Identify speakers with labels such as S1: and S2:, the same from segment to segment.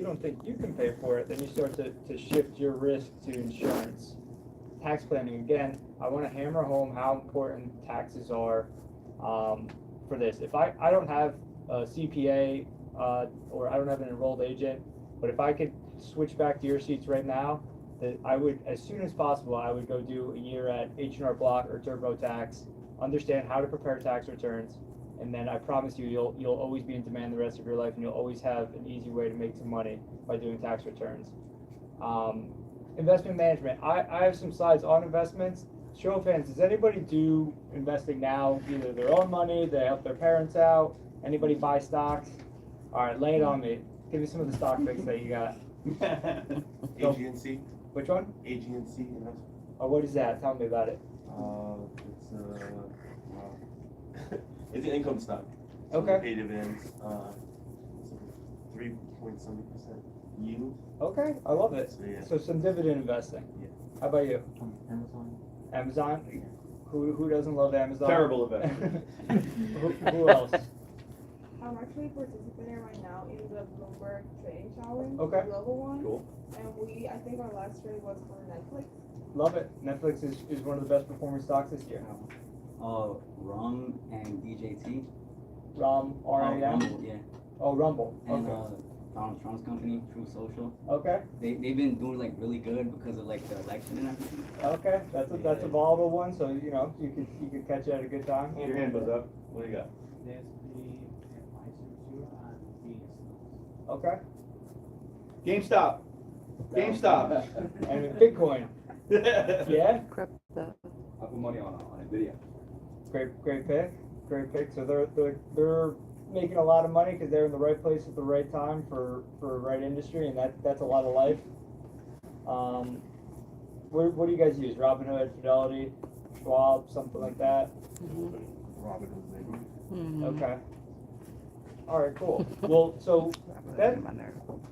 S1: you don't think you can pay for it, then you start to shift your risk to insurance. Tax planning, again, I want to hammer home how important taxes are for this. If I don't have a CPA or I don't have an enrolled agent, but if I could switch back to your seats right now, that I would, as soon as possible, I would go do a year at H&R Block or TurboTax, understand how to prepare tax returns, and then I promise you, you'll always be in demand the rest of your life, and you'll always have an easy way to make some money by doing tax returns. Investment management. I have some slides on investments. Show of hands, does anybody do investing now? Either their own money, they help their parents out, anybody buy stocks? All right, lay it on me. Give me some of the stock picks that you got.
S2: AG&C.
S1: Which one?
S2: AG&C investment.
S1: Oh, what is that? Tell me about it.
S2: It's an income stock. So
S1: Okay.
S2: Pay dividends. It's 3.7% yield.
S1: Okay, I love it.
S2: So, yeah.
S1: So some dividend investing.
S2: Yeah.
S1: How about you?
S3: Amazon.
S1: Amazon? Who doesn't love Amazon?
S2: Terrible investment.
S1: who else?
S4: I'm actually participating right now in the Bloomberg Trading Challenge,
S1: Okay.
S4: the global one.
S2: Cool.
S4: And I think our last trade was for Netflix.
S1: Love it. Netflix is one of the best performing stocks this year.
S3: RUM and DJT.
S1: RAM, RAM?
S3: Rumble, yeah.
S1: Oh, Rumble.
S3: And
S1: Okay.
S3: Donald Trump's company, True Social.
S1: Okay.
S3: They've been doing like really good because of like the election and everything.
S1: Okay. That's a volatile one, so you know you could catch it at a good time.
S2: Your hand was up. What do you got?
S1: Okay.
S2: GameStop. GameStop.
S1: And Bitcoin. Yeah.
S5: Crypto.
S3: I put money on Nvidia.
S1: Great pick. So they're making a lot of money because they're in the right place at the right time for right industry, and that's a lot of life. What do you guys use? Robinhood, Fidelity, Schwab, something like that?
S2: Robinhood, maybe.
S5: Mm-hmm.
S1: Okay. All right, cool. Well, so that,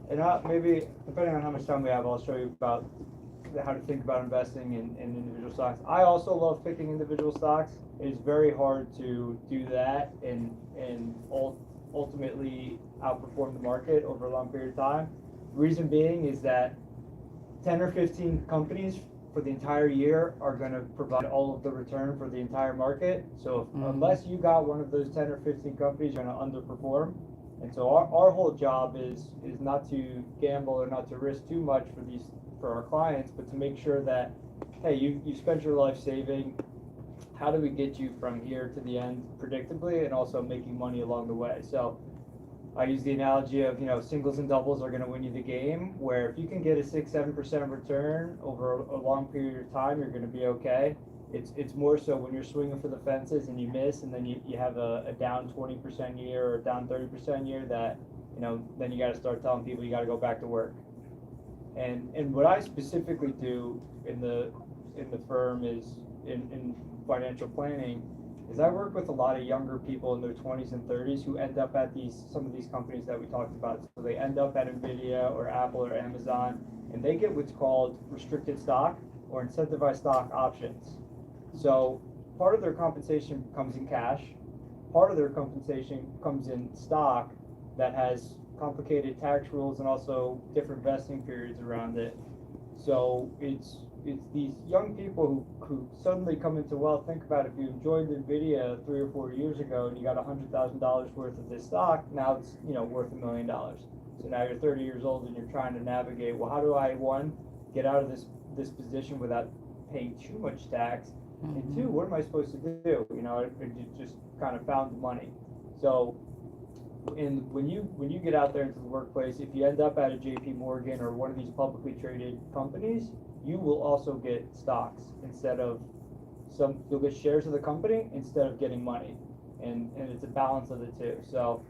S1: and maybe depending on how much time we have, I'll show you about how to think about investing in individual stocks. I also love picking individual stocks. It is very hard to do that and ultimately outperform the market over a long period of time. Reason being is that 10 or 15 companies for the entire year are going to provide all of the return for the entire market. So unless you got one of those 10 or 15 companies, you're going to underperform. And so our whole job is not to gamble or not to risk too much for our clients, but to make sure that, hey, you spent your life saving. How do we get you from here to the end predictably and also making money along the way? So I use the analogy of, singles and doubles are going to win you the game, where if you can get a 6-7% return over a long period of time, you're going to be okay. It's more so when you're swinging for the fences and you miss, and then you have a down 20% year or down 30% year that, then you got to start telling people you got to go back to work. And what I specifically do in the firm is in financial planning is I work with a lot of younger people in their 20s and 30s who end up at some of these companies that we talked about. So they end up at NVIDIA or Apple or Amazon, and they get what's called restricted stock or incentivized stock options. So part of their compensation comes in cash, part of their compensation comes in stock that has complicated tax rules and also different vesting periods around it. So it's these young people who suddenly come into wealth. Think about if you joined NVIDIA 3 or 4 years ago and you got $100,000 worth of this stock, now it's worth $1 million. So now you're 30 years old and you're trying to navigate, well, how do I, one, get out of this position without paying too much tax, and two, what am I supposed to do? I just kind of found the money. So when you get out there into the workplace, if you end up at a JP Morgan or one of these publicly traded companies, you will also get stocks instead of you'll get shares of the company instead of getting money, and it's a balance of the two. So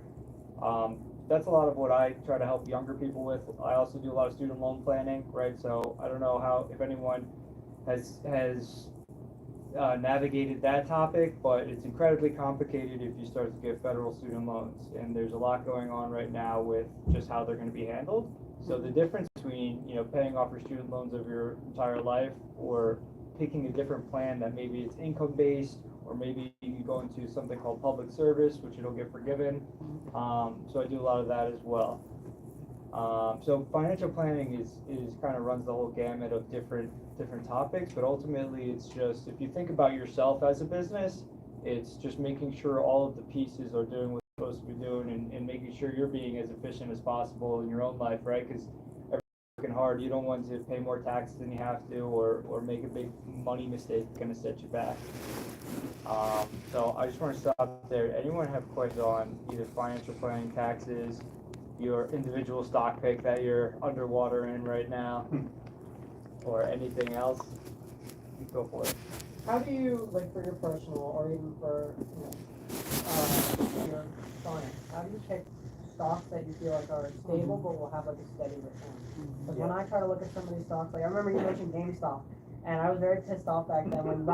S1: that's a lot of what I try to help younger people with. I also do a lot of student loan planning, right? So I don't know if anyone has navigated that topic, but it's incredibly complicated if you start to get federal student loans, and there's a lot going on right now with just how they're going to be handled. So the difference between paying off your student loans of your entire life or picking a different plan that maybe it's income based, or maybe you go into something called public service, which it'll get forgiven. So I do a lot of that as well. So financial planning is kind of runs the whole gamut of different topics, but ultimately it's just, if you think about yourself as a business, it's just making sure all of the pieces are doing what they're supposed to be doing, and making sure you're being as efficient as possible in your own life, right? Because working hard, you don't want to pay more taxes than you have to, or make a big money mistake that's gonna set you back. So I just want to stop there. Anyone have questions on either financial planning, taxes, your individual stock pick that you're underwater in right now, or anything else? You go for it.
S5: How do you, like, for your personal, or even for, your clients, how do you pick stocks that you feel like are stable but will have like a steady return? Because when I try to look at some of these stocks, like I remember you mentioned GameStop, and I was very pissed off back then when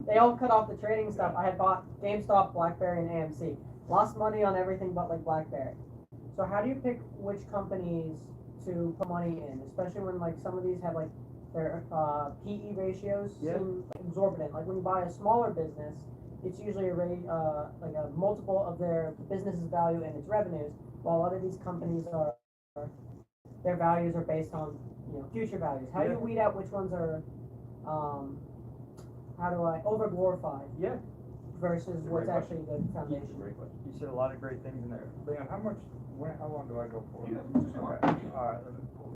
S5: they all cut off the trading stuff. I had bought GameStop, BlackBerry, and AMC. Lost money on everything but like BlackBerry. So how do you pick which companies to put money in, especially when like some of these have like their PE ratios seem like exorbitant? Like when you buy a smaller business, it's usually like a multiple of their business's value and its revenues, while a lot of these companies are their values are based on future values. How do you weed out which ones are over glorified?
S1: Yeah.
S5: Versus what's actually the foundation.
S2: Great question.
S1: You said a lot of great things in there. Leon, how long do I go for?
S2: Yeah.
S1: Okay. All right. Let me pull.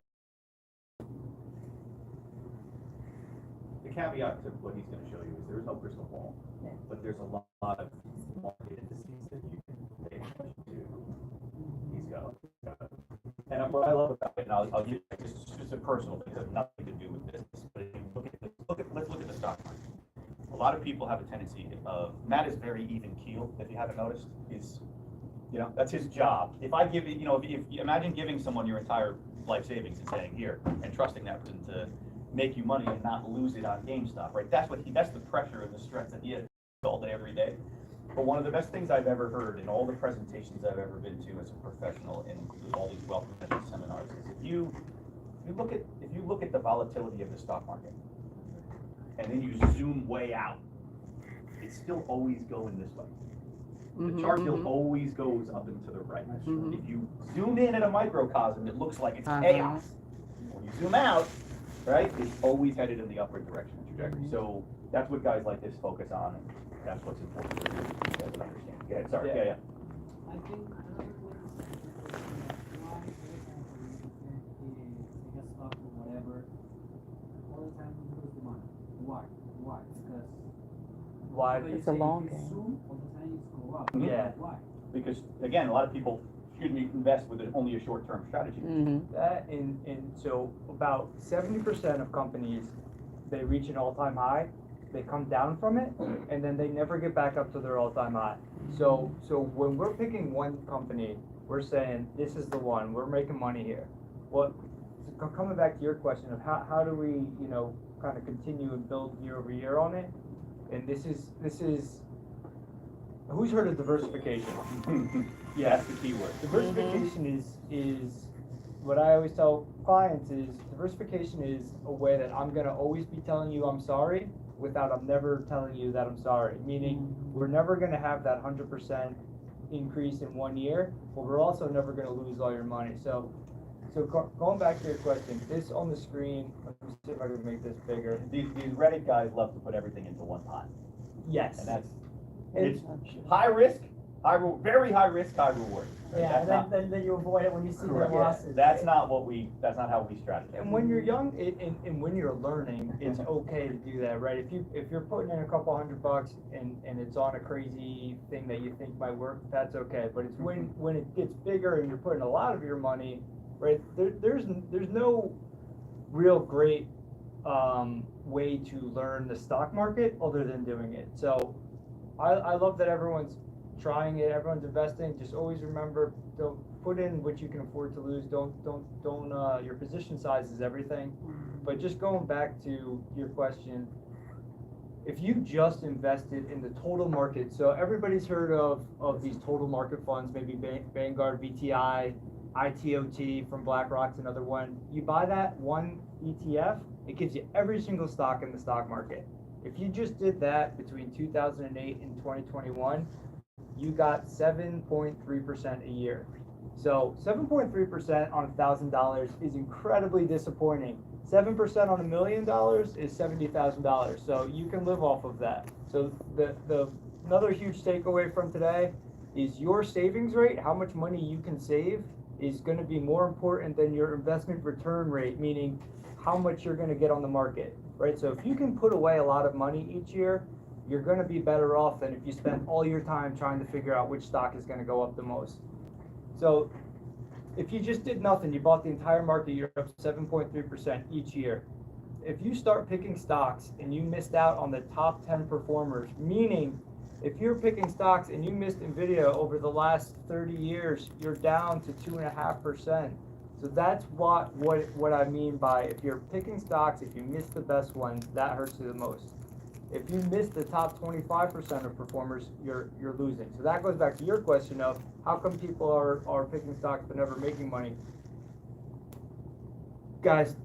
S2: The caveat to what he's gonna show you is there is no crystal ball, but there's a lot of market indices that you can pay attention to. He's got. And what I love about it, and I'll give you just a personal thing that has nothing to do with business, but if you let's look at the stock market. A lot of people have a tendency of, Matt is very even keel, if you haven't noticed. That's his job. If I give it, if you imagine giving someone your entire life savings and saying, here, and trusting that person to make you money and not lose it on GameStop, right? That's the pressure and the stress that he has all day, every day. But one of the best things I've ever heard in all the presentations I've ever been to as a professional in all these wealth management seminars is if you look at the volatility of the stock market, and then you zoom way out, it's still always going this way. The chart still always goes up and to the right. If you zoom in at a microcosm, it looks like it's chaos. When you zoom out, right, it's always headed in the upward direction trajectory. So that's what guys like this focus on, and that's what's important for you guys to understand. Go ahead, sorry. Yeah.
S6: I think another way to why take a stock or whatever, all the time we lose the money. Why? Because
S1: Why?
S7: It's a long game.
S6: Soon, all the time it's go up.
S1: Yeah.
S6: Why?
S2: Because again, a lot of people shouldn't invest with only a short-term strategy.
S1: That so about 70% of companies, they reach an all-time high, they come down from it, and then they never get back up to their all-time high. So when we're picking one company, we're saying this is the one, we're making money here. Well, coming back to your question of how do we kind of continue and build year over year on it, and this is who's heard of diversification?
S2: Yeah, that's the key word.
S1: Diversification is what I always tell clients is diversification is a way that I'm gonna always be telling you I'm sorry without I'm never telling you that I'm sorry. Meaning we're never gonna have that 100% increase in 1 year, but we're also never gonna lose all your money. So going back to your question, this on the screen, let me see if I can make this bigger.
S2: These Reddit guys love to put everything into one pot.
S1: Yes.
S2: And it's high risk, very high risk, high reward. Right?
S5: Yeah, and then you avoid it when you see their losses.
S2: That's not how we strategize.
S1: And when you're young and when you're learning, it's okay to do that, right? If you're putting in a couple $100 and it's on a crazy thing that you think might work, that's okay. But it's when it gets bigger and you're putting a lot of your money, right? There's no real great way to learn the stock market other than doing it. So I love that everyone's trying it, everyone's investing. Just always remember, don't put in what you can afford to lose. Don't your position size is everything. But just going back to your question, if you just invested in the total market, so everybody's heard of these total market funds, maybe Vanguard, VTI, ITOT from BlackRock's another one. You buy that one ETF, it gives you every single stock in the stock market. If you just did that between 2008 and 2021, you got 7.3% a year. So 7.3% on $1,000 is incredibly disappointing. 7% on $1 million is $70,000. So you can live off of that. So the another huge takeaway from today is your savings rate, how much money you can save, is going to be more important than your investment return rate, meaning how much you're going to get on the market, right? So if you can put away a lot of money each year, you're going to be better off than if you spend all your time trying to figure out which stock is going to go up the most. So if you just did nothing, you bought the entire market, you're up 7.3% each year. If you start picking stocks and you missed out on the top 10 performers, meaning if you're picking stocks and you missed NVIDIA over the last 30 years, you're down to 2.5%. So that's what I mean by, if you're picking stocks, if you miss the best ones, that hurts you the most. If you miss the top 25% of performers, you're losing. So that goes back to your question of how come people are picking stocks but never making money. Guys,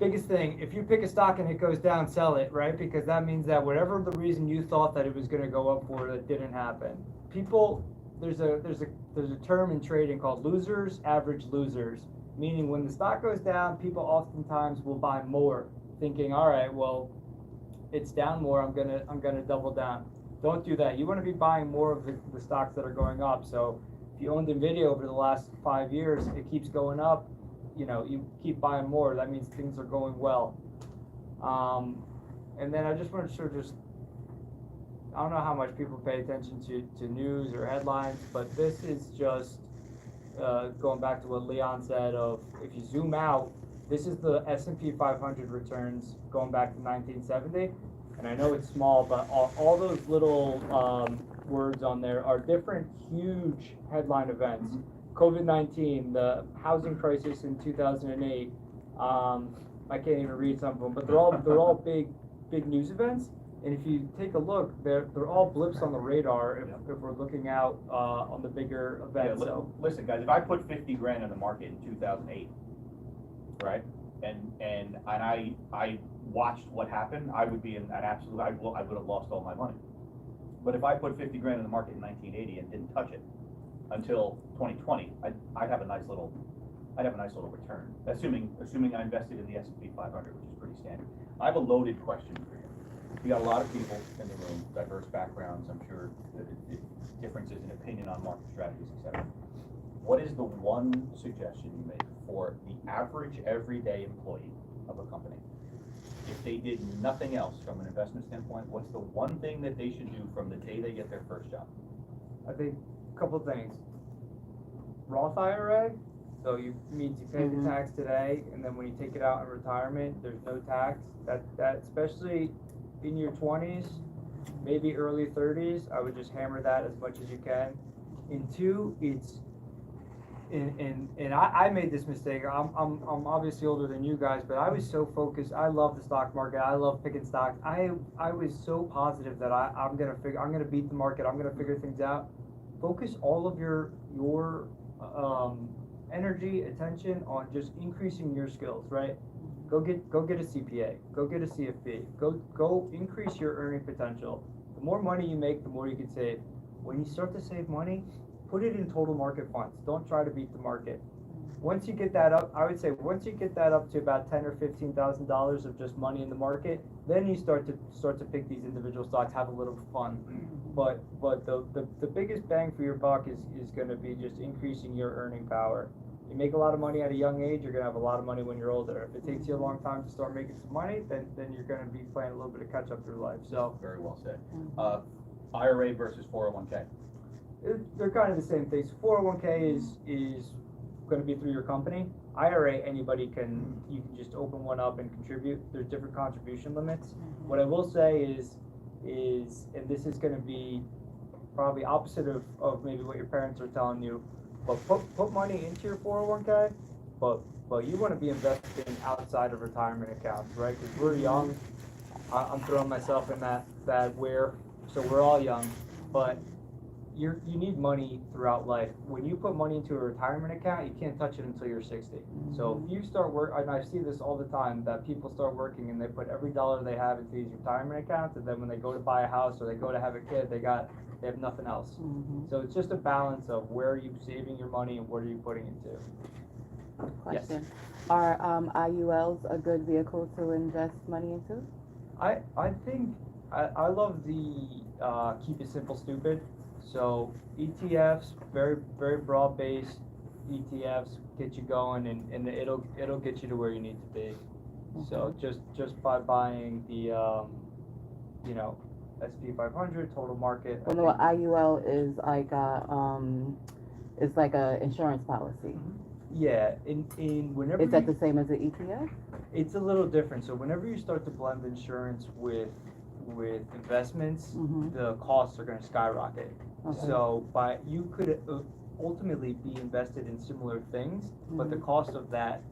S1: biggest thing, if you pick a stock and it goes down, sell it, right? Because that means that whatever the reason you thought that it was going to go up for, that didn't happen. People, there's a term in trading called losers, average losers, meaning when the stock goes down, people oftentimes will buy more, thinking, all right, well, it's down more, I'm gonna double down. Don't do that. You want to be buying more of the stocks that are going up. So if you owned NVIDIA over the last 5 years, it keeps going up, you keep buying more. That means things are going well. And then I just want to sort of I don't know how much people pay attention to news or headlines, but this is just going back to what Leon said of, if you zoom out, this is the S&P 500 returns going back to 1970. And I know it's small, but all those little words on there are different huge headline events. COVID-19, the housing crisis in 2008. I can't even read some of them, but they're all big news events. And if you take a look, they're all blips on the radar if we're looking out on the bigger events.
S2: Yeah, listen, guys, if I put 50 grand in the market in 2008, right, and I watched what happened, I would be in an absolute, I would have lost all my money. But if I put 50 grand in the market in 1980 and didn't touch it until 2020, I'd have a nice little return, assuming I invested in the S&P 500, which is pretty standard. I have a loaded question for you. We got a lot of people in the room, diverse backgrounds, I'm sure differences in opinion on market strategies, etc. What is the one suggestion you make for the average everyday employee of a company? If they did nothing else from an investment standpoint, what's the one thing that they should do from the day they get their first job?
S1: I think a couple things. Roth IRA, so you pay the tax today, and then when you take it out in retirement, there's no tax. That especially in your 20s, maybe early 30s, I would just hammer that as much as you can. And two, it's I made this mistake. I'm obviously older than you guys, but I was so focused. I love the stock market. I love picking stocks. I was so positive that I'm gonna beat the market. I'm gonna figure things out. Focus all of your energy, attention on just increasing your skills, right? Go get a CPA, go get a CFP, go increase your earning potential. The more money you make, the more you can save. When you start to save money, put it in total market funds. Don't try to beat the market. Once you get that up, I would say once you get that up to about $10,000 or $15,000 of just money in the market, then you start to pick these individual stocks, have a little fun. But the biggest bang for your buck is going to be just increasing your earning power. You make a lot of money at a young age, you're going to have a lot of money when you're older. If it takes you a long time to start making some money, then you're going to be playing a little bit of catch up through life. So
S2: very well said. IRA versus 401k.
S1: They're kind of the same thing. So 401k is going to be through your company. IRA, you can just open one up and contribute. There's different contribution limits. What I will say is, and this is going to be probably opposite of maybe what your parents are telling you, but put money into your 401k, but you want to be investing outside of retirement accounts, right? Because we're young. I'm throwing myself in that so we're all young, but you need money throughout life. When you put money into a retirement account, you can't touch it until you're 60. So if you start and I see this all the time, that people start working and they put every dollar they have into these retirement accounts, and then when they go to buy a house or they go to have a kid, they have nothing else. So it's just a balance of where are you saving your money and what are you putting into.
S7: Question. Are IULs a good vehicle to invest money into?
S1: I think I love the keep it simple, stupid. So ETFs, very very broad based ETFs, get you going, and it'll get you to where you need to be. So just by buying the SP 500 total market.
S7: Well, no, IUL is like it's like a insurance policy.
S1: Yeah, in whenever
S7: Is that the same as an ETF?
S1: it's a little different. So whenever you start to blend insurance with investments, the costs are going to skyrocket.
S7: Okay.
S1: So you could ultimately be invested in similar things, but the cost of that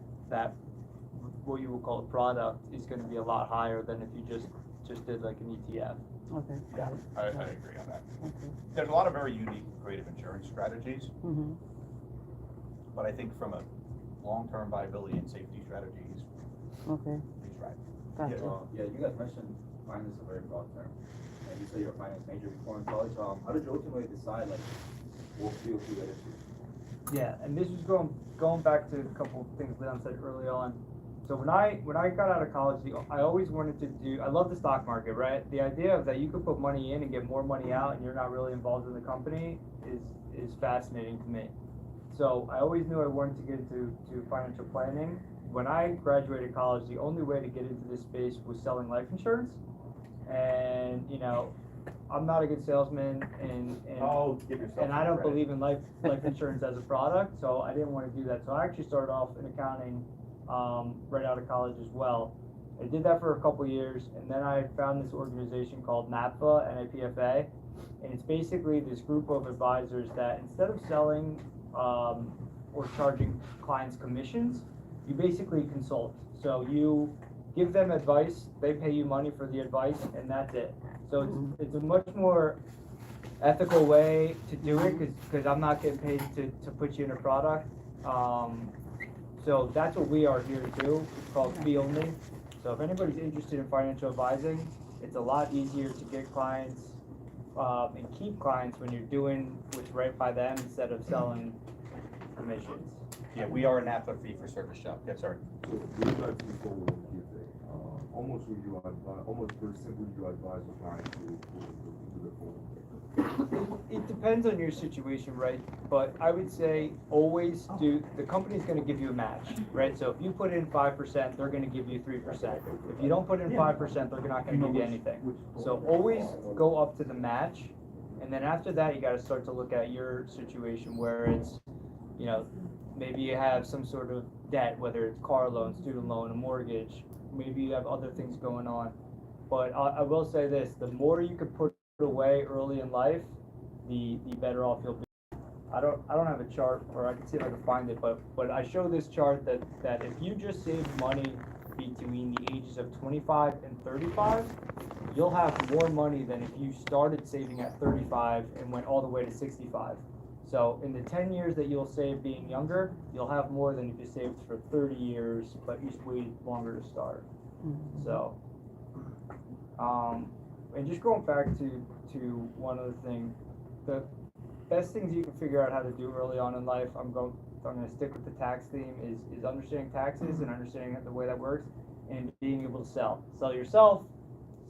S1: what you would call a product is going to be a lot higher than if you just did like an ETF.
S7: Okay. Got it.
S8: I agree on that.
S7: Okay.
S8: There's a lot of very unique creative insurance strategies, but I think from a long-term viability and safety strategies,
S7: Okay.
S8: he's right.
S7: Gotcha.
S3: Yeah, you guys mentioned finance is a very broad term, and you say you're a finance major before in college. How did you ultimately decide like what field you get into?
S1: Yeah, and this was going back to a couple of things Leon said early on. So when I got out of college, I always wanted to I love the stock market, right? The idea of that you could put money in and get more money out and you're not really involved in the company is fascinating to me. So I always knew I wanted to get into financial planning. When I graduated college, the only way to get into this space was selling life insurance. And I'm not a good salesman, and
S2: Give yourself
S1: and I
S2: some
S1: don't
S2: credit.
S1: believe in life insurance as a product, so I didn't want to do that. So I actually started off in accounting right out of college as well. I did that for a couple years, and then I found this organization called NAPFA, NAPFA, and it's basically this group of advisors that instead of selling or charging clients commissions, you basically consult. So you give them advice, they pay you money for the advice, and that's it. So it's a much more ethical way to do it because I'm not getting paid to put you in a product. So that's what we are here to do. It's called fee only. So if anybody's interested in financial advising, it's a lot easier to get clients and keep clients when you're doing what's right by them instead of selling commissions.
S8: Yeah, we are a NAPA fee for service shop. Yes, sir.
S9: So these types of people will give almost when you advise, almost very simply you advise the client to do the phone.
S1: It depends on your situation, right? But I would say always the company's gonna give you a match, right? So if you put in 5%, they're gonna give you 3%. If you don't put in 5%, they're not gonna give you anything. So always go up to the match, and then after that, you gotta start to look at your situation where it's, maybe you have some sort of debt, whether it's car loan, student loan, a mortgage, maybe you have other things going on. But I will say this, the more you can put away early in life, the better off you'll be. I don't have a chart, or I can see if I can find it, but I show this chart that if you just save money between the ages of 25 and 35, you'll have more money than if you started saving at 35 and went all the way to 65. So in the 10 years that you'll save being younger, you'll have more than if you saved for 30 years, but you just waited longer to start. So, and just going back to one other thing, the best things you can figure out how to do early on in life, I'm going to stick with the tax theme, is understanding taxes and understanding the way that works, and being able to sell yourself,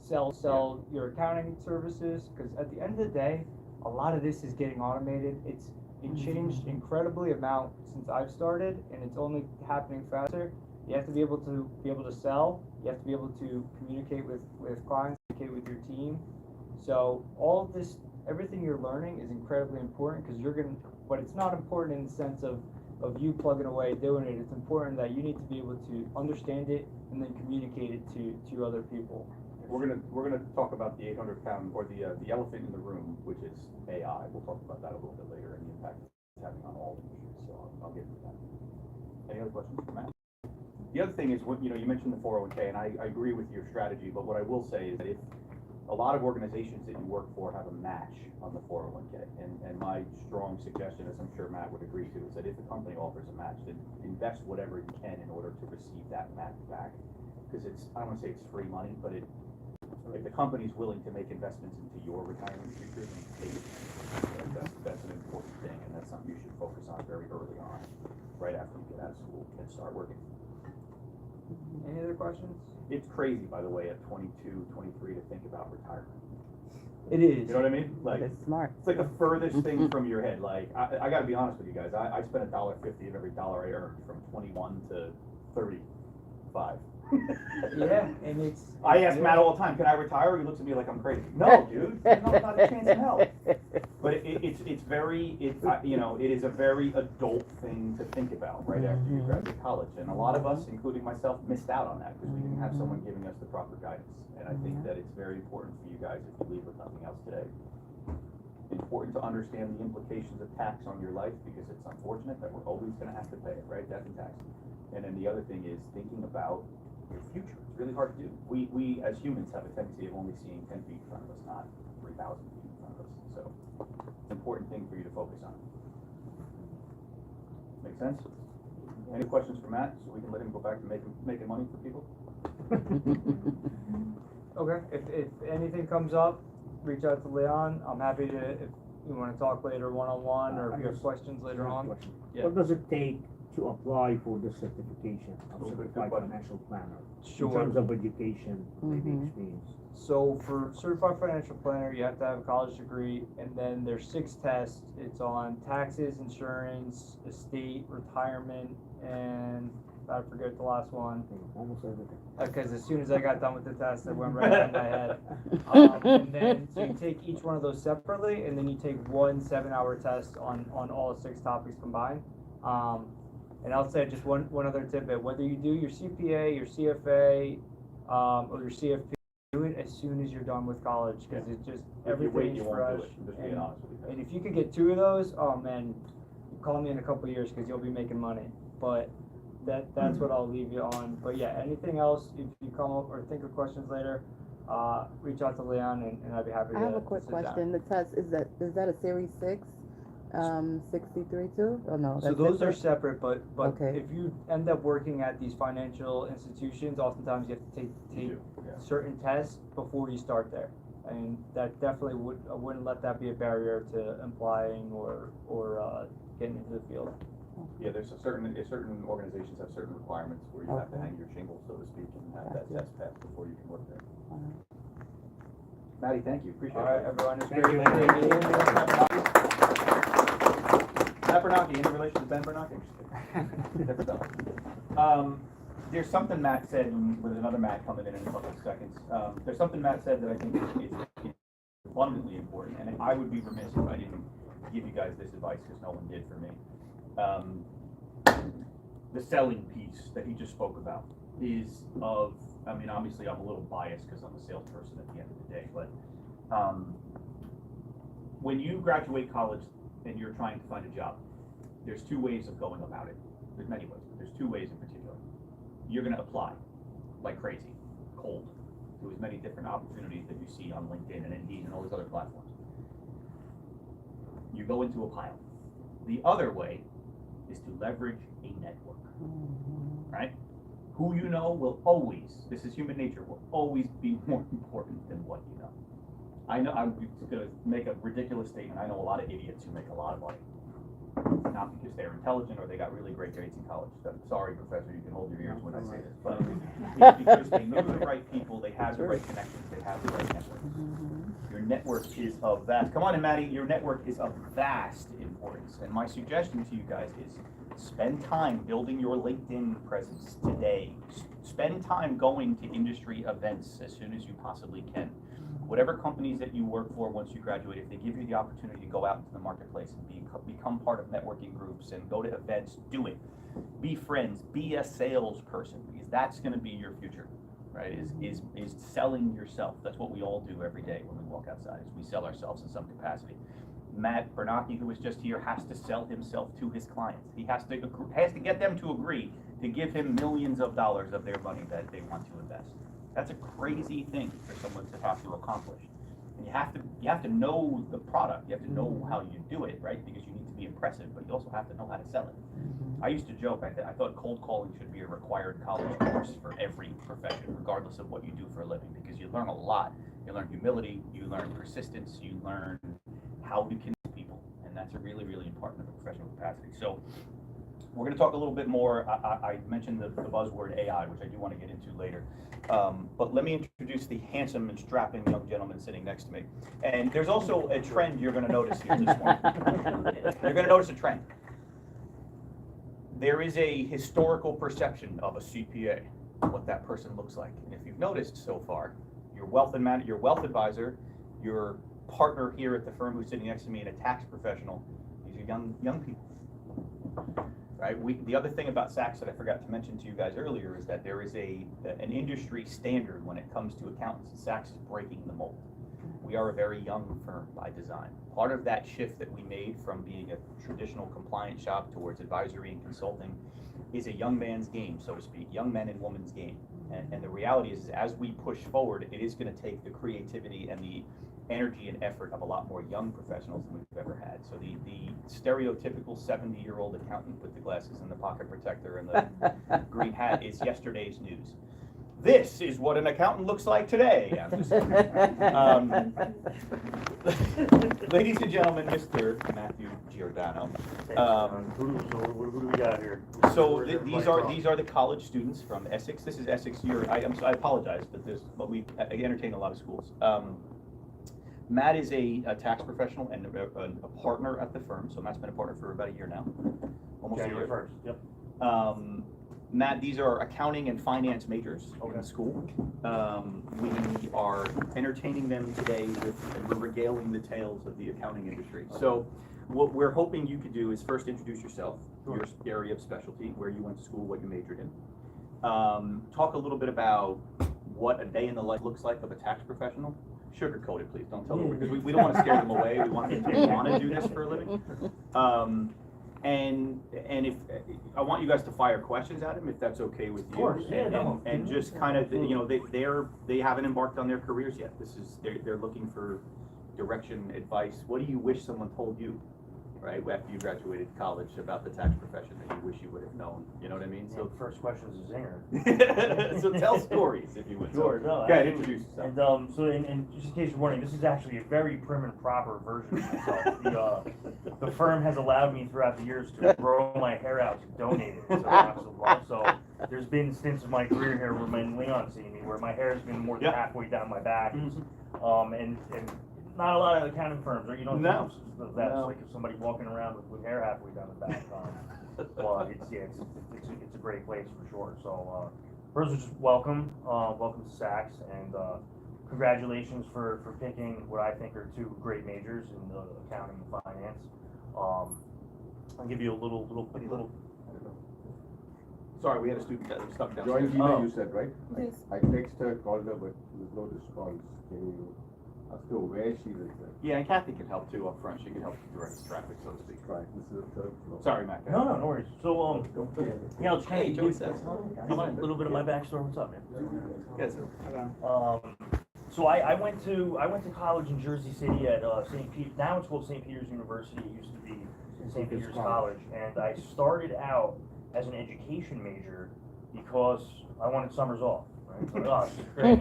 S1: sell your accounting services, because at the end of the day, a lot of this is getting automated. It changed incredibly amount since I've started, and it's only happening faster. You have to be able to sell. You have to be able to communicate with clients, communicate with your team. So all of this, everything you're learning is incredibly important because but it's not important in the sense of you plugging away doing it. It's important that you need to be able to understand it and then communicate it to other people.
S2: We're gonna talk about the 800-pound or the elephant in the room, which is AI. We'll talk about that a little bit later and the impact it's having on all industries. So I'll get into that. Any other questions for Matt? The other thing is, you mentioned the 401k, and I agree with your strategy. But what I will say is that
S8: a lot of organizations that you work for have a match on the 401k. And my strong suggestion, as I'm sure Matt would agree to, is that if the company offers a match, then invest whatever you can in order to receive that match back. Because it's, I don't want to say it's free money, but if the company's willing to make investments into your retirement future, then take it. That's an important thing, and that's something you should focus on very early on, right after you get out of school and start working.
S1: Any other questions?
S8: It's crazy, by the way, at 22, 23 to think about retirement.
S1: It is.
S8: You know what I mean? Like,
S7: That's smart.
S8: it's like the furthest thing from your head. Like, I gotta be honest with you guys. I spent $1.50 of every dollar I earned from 21 to 35.
S1: Yeah, and it's.
S8: I ask Matt all the time, can I retire? He looks at me like I'm crazy. No, dude, there's not a chance in hell. But it's very, you know, it is a very adult thing to think about right after you graduate college. And a lot of us, including myself, missed out on that because we didn't have someone giving us the proper guidance. And I think that it's very important for you guys, if you leave with nothing else today, important to understand the implications of tax on your life, because it's unfortunate that we're always gonna have to pay it, right? Death and tax. And then the other thing is thinking about your future. It's really hard to do. We as humans have a tendency of only seeing 10 feet in front of us, not 3,000 feet in front of us. So it's an important thing for you to focus on. Make sense? Any questions for Matt, so we can let him go back to making money for people?
S1: Okay, if anything comes up, reach out to Leon. I'm happy to, if you wanna talk later one-on-one, or if you have questions later on. Yeah.
S6: What does it take to apply for the certification of
S8: Good
S6: certified
S8: question.
S6: financial planner?
S1: Sure.
S6: In terms of education, maybe experience.
S1: So for certified financial planner, you have to have a college degree, and then there's 6 tests. It's on taxes, insurance, estate, retirement, and I forget the last one.
S6: Almost everything.
S1: Because as soon as I got done with the test, it went right out of my head. And then, so you take each one of those separately, and then you take one 7-hour test on all 6 topics combined. And I'll say just one other tidbit, whether you do your CPA, your CFA, or your CFP, do it as soon as you're done with college, because it's just,
S8: If you wait,
S1: everything's
S8: you won't
S1: fresh.
S8: do it. I'm just being honest with you guys.
S1: And if you could get 2 of those, oh man, call me in a couple years, because you'll be making money. But that's what I'll leave you on. But yeah, anything else, if you come up or think of questions later, reach out to Leon, and I'd be happy to.
S7: I have a quick
S1: sit down.
S7: question. The test, is that a series 6? 63 too? Oh no.
S1: So
S7: that's
S1: those are
S7: separate?
S1: separate, but
S7: Okay.
S1: if you end up working at these financial institutions, oftentimes you have to take
S8: You do, yeah.
S1: certain tests before you start there. And that definitely I wouldn't let that be a barrier to applying or getting into the field.
S8: Yeah, there's certain organizations have certain requirements where you have to hang your shingle, so to speak, and have that test passed before you can work there. Maddie, thank you, appreciate it.
S1: All right, everyone, it's
S6: Thank
S1: great.
S6: you.
S8: Matt Bernanke, any relation to Ben Bernanke? Different fellow. There's something Matt said, and with another Matt coming in a couple of seconds, there's something Matt said that I think is abundantly important, and I would be remiss if I didn't give you guys this advice, because no one did for me. The selling piece that he just spoke about is of, I mean, obviously I'm a little biased because I'm a salesperson at the end of the day, but when you graduate college and you're trying to find a job, there's 2 ways of going about it. There's many ways, but there's 2 ways in particular. You're going to apply like crazy, cold, to as many different opportunities that you see on LinkedIn and Indeed and all these other platforms. You go into a pile. The other way is to leverage a network, right? Who you know will always, this is human nature, will always be more important than what you know. I know, I'm going to make a ridiculous statement. I know a lot of idiots who make a lot of money. Not because they're intelligent or they got really great grades in college. So, sorry, professor, you can hold your ears when I say this. But it's because they know the right people, they have the right connections, they have the right networks. Your network is of vast, come on in, Maddie, your network is of vast importance. And my suggestion to you guys is spend time building your LinkedIn presence today. Spend time going to industry events as soon as you possibly can. Whatever companies that you work for once you graduate, if they give you the opportunity to go out into the marketplace and become part of networking groups and go to events, do it. Be friends, be a salesperson, because that's going to be your future, right? Is selling yourself. That's what we all do every day when we walk outside, is we sell ourselves in some capacity. Matt Bernanke, who was just here, has to sell himself to his clients. He has to get them to agree to give him millions of dollars of their money that they want to invest. That's a crazy thing for someone to have to accomplish. And you have to know the product. You have to know how you do it, right? Because you need to be impressive, but you also have to know how to sell it. I used to joke, I thought cold calling should be a required college course for every profession, regardless of what you do for a living, because you learn a lot. You learn humility, you learn persistence, you learn how to connect people, and that's a really, really important in a professional capacity. So we're going to talk a little bit more. I mentioned the buzzword AI, which I do want to get into later. But let me introduce the handsome and strapping young gentleman sitting next to me. And there's also a trend you're going to notice here this morning. You're going to notice a trend. There is a historical perception of a CPA, what that person looks like. And if you've noticed so far, your wealth advisor, your partner here at the firm who's sitting next to me, and a tax professional, these are young people. Right? The other thing about Saks that I forgot to mention to you guys earlier is that there is an industry standard when it comes to accountants. Saks is breaking the mold. We are a very young firm by design. Part of that shift that we made from being a traditional compliance shop towards advisory and consulting is a young man's game, so to speak, young men and women's game. And the reality is as we push forward, it is going to take the creativity and the energy and effort of a lot more young professionals than we've ever had. So the stereotypical 70-year-old accountant with the glasses and the pocket protector and the green hat is yesterday's news. This is what an accountant looks like today. I'm just ladies and gentlemen, Mr. Matthew Giordano.
S10: Who do we got here?
S8: So these are the college students from Essex. This is Essex. I apologize, but we entertain a lot of schools. Matt is a tax professional and a partner at the firm. So Matt's been a partner for about a year now, almost
S10: January
S8: a year.
S10: 1st. Yep.
S8: Matt, these are accounting and finance majors in school. We are entertaining them today and we're regaling the tales of the accounting industry. So what we're hoping you could do is first introduce yourself, your area of specialty, where you went to school, what you majored in. Talk a little bit about what a day in the life looks like of a tax professional. Sugarcoat it, please. Don't tell them, because we don't want to scare them away. We want them to want to do this for a living. And if I want you guys to fire questions at him, if that's okay with you.
S10: Of course, yeah,
S8: and just kind of, they haven't embarked on their careers yet. They're looking for direction, advice. What do you wish someone told you, right, after you graduated college about the tax profession that you wish you would have known? You know what I mean?
S10: So the first question is a zinger.
S8: So tell stories, if you would.
S10: Sure,
S8: so,
S10: no.
S8: Go ahead, introduce yourself.
S10: And just in case you're wondering, this is actually a very prim and proper version of myself. The firm has allowed me throughout the years to grow my hair out to donate it. So there's been stints of my career here where Leon's seen me, where my hair has been more than halfway down my back. And not a lot of accounting firms, or that's like if somebody walking around with hair halfway down the back. Well, it's a great place for sure. So first, just welcome to Saks, and congratulations for picking what I think are two great majors in accounting and finance. I'll give you a little.
S8: Sorry, we had a student that was stuck down.
S9: Join
S8: there.
S9: email, you said, right?
S7: Yes.
S9: I texted her, called her, but there's no response. Can you ask her where she is at?
S8: Yeah, and Kathy can help too up front. She can help direct traffic, so to speak.
S9: Right, this is the third floor.
S8: Sorry, Matt.
S10: No worries. So
S9: Don't forget.
S10: yeah, I'll just kind
S8: Hey,
S10: of
S8: Joey
S10: give
S8: says.
S10: a little bit of my backstory. What's up, man?
S8: Yes.
S10: So I went to college in Jersey City at St. Pete. Now it's called St. Peter's University. It used to be St. Peter's College, and I started out as an education major because I wanted summers off. Right? Oh, this is great.